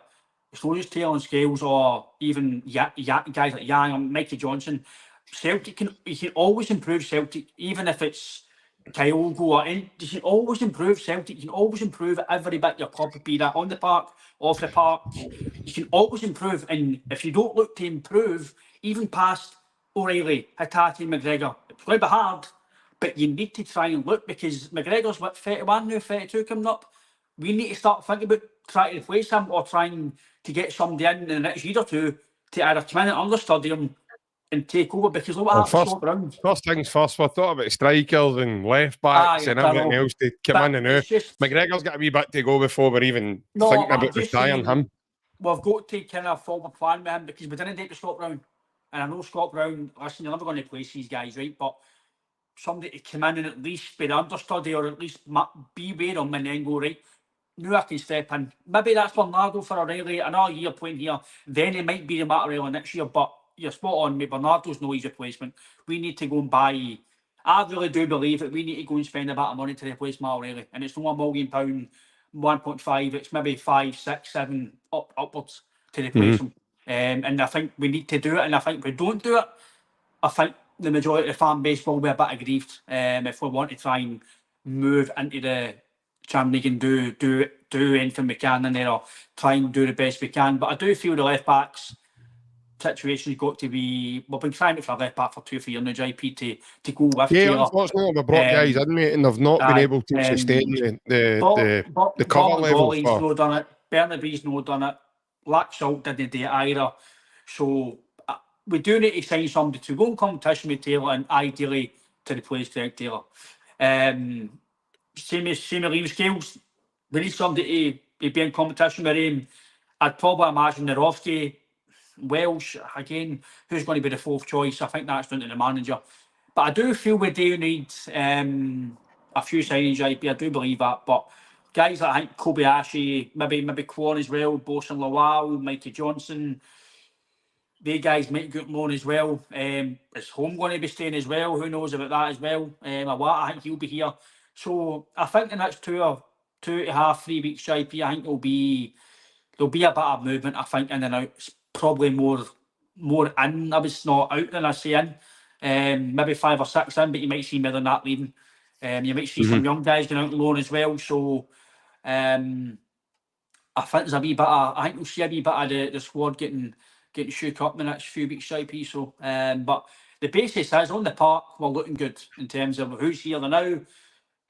It's not just Taylor and Scales or even guys like Yang and Mikey Johnson. Celtic you can always improve Celtic, even if it's Kyogo or you can always improve Celtic. You can always improve every bit your club, be that on the park, off the park. You can always improve, and if you don't look to improve, even past O'Reilly, Hatate, McGregor, it's going to be hard, but you need to try and look, because McGregor's what, 31 now, 32 coming up. We need to start thinking about trying to replace him or trying to get somebody in the next year or two to either come in and understudy him and take over, because look what happened. First things first, we're talking about strikers and left backs and everything else to come in and out. McGregor's got a wee bit to go before we're even thinking about retiring him. We've got to kind of forward plan with him, because we didn't take to Scott Brown. And I know Scott Brown, listen, you're never going to replace these guys, right? But somebody to come in and at least be the understudy, or at least be with him and then go, right, now I can step in. Maybe that's Bernardo for O'Reilly, another year playing here. Then it might be the Matarella next year, but you're spot on, mate. Bernardo's no easy replacement. We need to go and buy. I really do believe that we need to go and spend a bit of money to replace Matt O'Reilly. And it's not £1 million, 1.5, it's maybe 5, 6, 7 upwards to replace him. And I think we need to do it. And I think if we don't do it, I think the majority of the fan base will be a bit aggrieved if we want to try and move into the Champions League and do anything we can in there, or try and do the best we can. But I do feel the left backs situation's got to be. We've been trying it for a left back for 2 or 3 years now, JP, to go with Taylor. Unfortunately, we brought guys in, mate, and they've not been able to sustain the cover level. He's not done it. Bernabé's not done it. Black Salt didn't do it either. So we do need to sign somebody to go in competition with Taylor, and ideally to replace Greg Taylor. Same as Liam Scales. We need somebody to be in competition with him. I'd probably imagine Nerofsky, Welsh, again, who's going to be the 4th choice? I think that's down to the manager. But I do feel we do need a few signings, JP. I do believe that. But guys like I think Kobayashi, maybe Kwon as well, Bosun Lawal, Mikey Johnson, they guys might get loan as well. Is Home going to be staying as well? Who knows about that as well? I think he'll be here. So I think the next 2.5, 3 weeks, JP, I think there'll be a bit of movement, I think, in and out. It's probably more in. I was not out than I say in. Maybe 5 or 6 in, but you might see more than that leaving. You might see some young guys going out on loan as well. So I think there's a wee bit of, I think we'll see a wee bit of the squad getting shook up in the next few weeks, JP. So but the basis is on the park, we're looking good in terms of who's here now.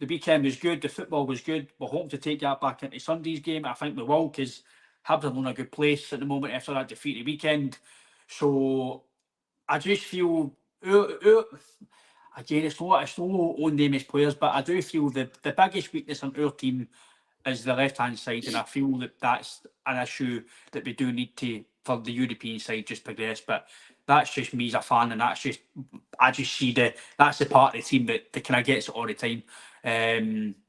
The weekend was good, the football was good. We're hoping to take that back into Sunday's game. I think we will, because Hibs are in a good place at the moment after that defeat the weekend. So I just feel, again, it's not own name as players, but I do feel the biggest weakness on our team is the left-hand side, and I feel that that's an issue that we do need to, for the European side, just progress. But that's just me as a fan, and I just see that's the part of the team that kind of gets it all the time.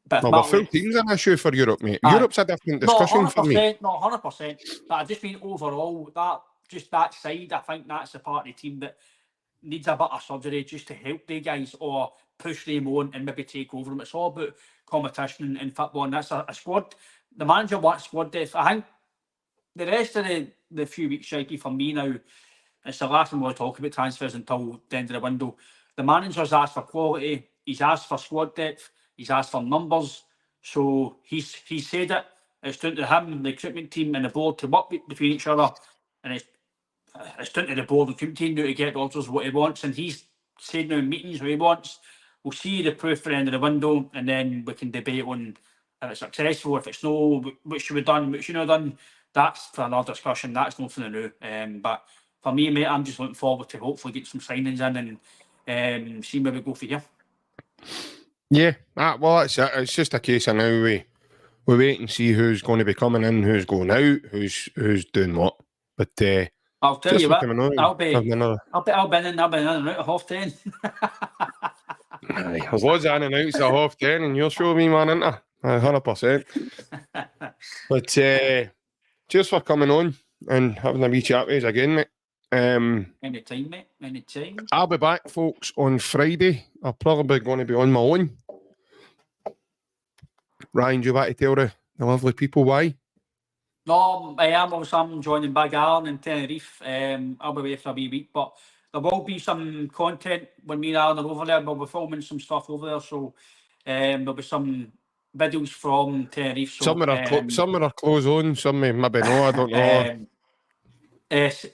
But the full team's an issue for Europe, mate. Europe's a different discussion for me. Not 100%. But I just mean overall, that side, I think that's the part of the team that needs a bit of surgery just to help the guys or push them on and maybe take over them. It's all about competition in football, and that's a squad. The manager wants squad depth. I think the rest of the few weeks, Shikey, for me now, it's the last thing we'll talk about transfers until the end of the window. The manager's asked for quality. He's asked for squad depth. He's asked for numbers. So he's said it. It's down to him, the recruitment team, and the board to work between each other. And it's down to the board and recruitment team now to get Rodgers what he wants. And he's said now in meetings what he wants. We'll see the proof for the end of the window, and then we can debate on if it's successful, if it's no, what should be done, what should not done. That's for another discussion. That's not for the new. But for me, mate, I'm just looking forward to hopefully get some signings in and see where we go for here. Yeah, well, that's it. It's just a case of now we wait and see who's going to be coming in, who's going out, who's doing what. But I'll tell you what, I'll be in and out at 10:30. There's loads of in and outs at 10:30, and you'll show me, man, isn't it? 100%. But cheers for coming on and having a wee chat with us again, mate. Anytime, mate. Anytime. I'll be back, folks, on Friday. I'm probably going to be on my own. Ryan, do you want to tell the lovely people why? No, I'm joining Big Ireland in Tenerife. I'll be away for a wee week, but there will be some content when me and Alan are over there. We'll be filming some stuff over there, so there'll be some videos from Tenerife. So, some are close on, some maybe no, I don't know.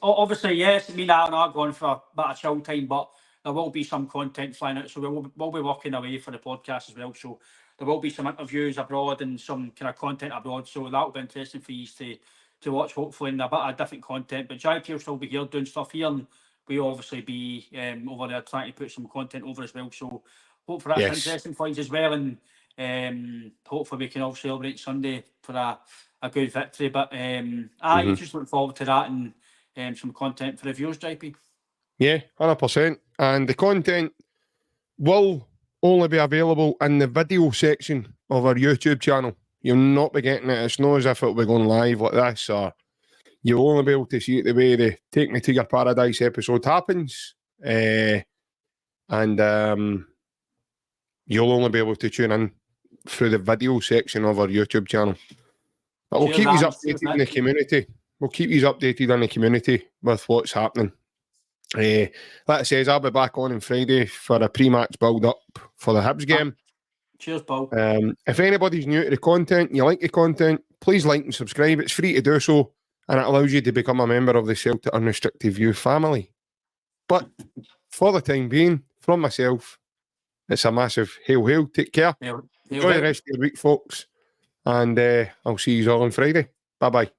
Obviously, yes, me and Alan are going for a bit of chill time, but there will be some content flying out, so we'll be working away for the podcast as well. So there will be some interviews abroad and some kind of content abroad, so that'll be interesting for you to watch, hopefully, in a bit of different content. But JP will still be here doing stuff here, and we'll obviously be over there trying to put some content over as well. So hopefully that's interesting for you as well, and hopefully we can all celebrate Sunday for a good victory. But just looking forward to that and some content for the viewers, JP. Yeah, 100%. And the content will only be available in the video section of our YouTube channel. You'll not be getting it. It's not as if it'll be going live like this, or you'll only be able to see it the way the Take Me to Your Paradise episode happens. And you'll only be able to tune in through the video section of our YouTube channel. But we'll keep you updated in the community. We'll keep you updated in the community with what's happening. Like I says, I'll be back on Friday for a pre-match build-up for the Hibs game. Cheers, Paul. If anybody's new to the content, you like the content, please like and subscribe. It's free to do so, and it allows you to become a member of the Celtic Unrestricted View family. But for the time being, from myself, it's a massive hail. Take care. Enjoy the rest of your week, folks. And I'll see you all on Friday. Bye-bye.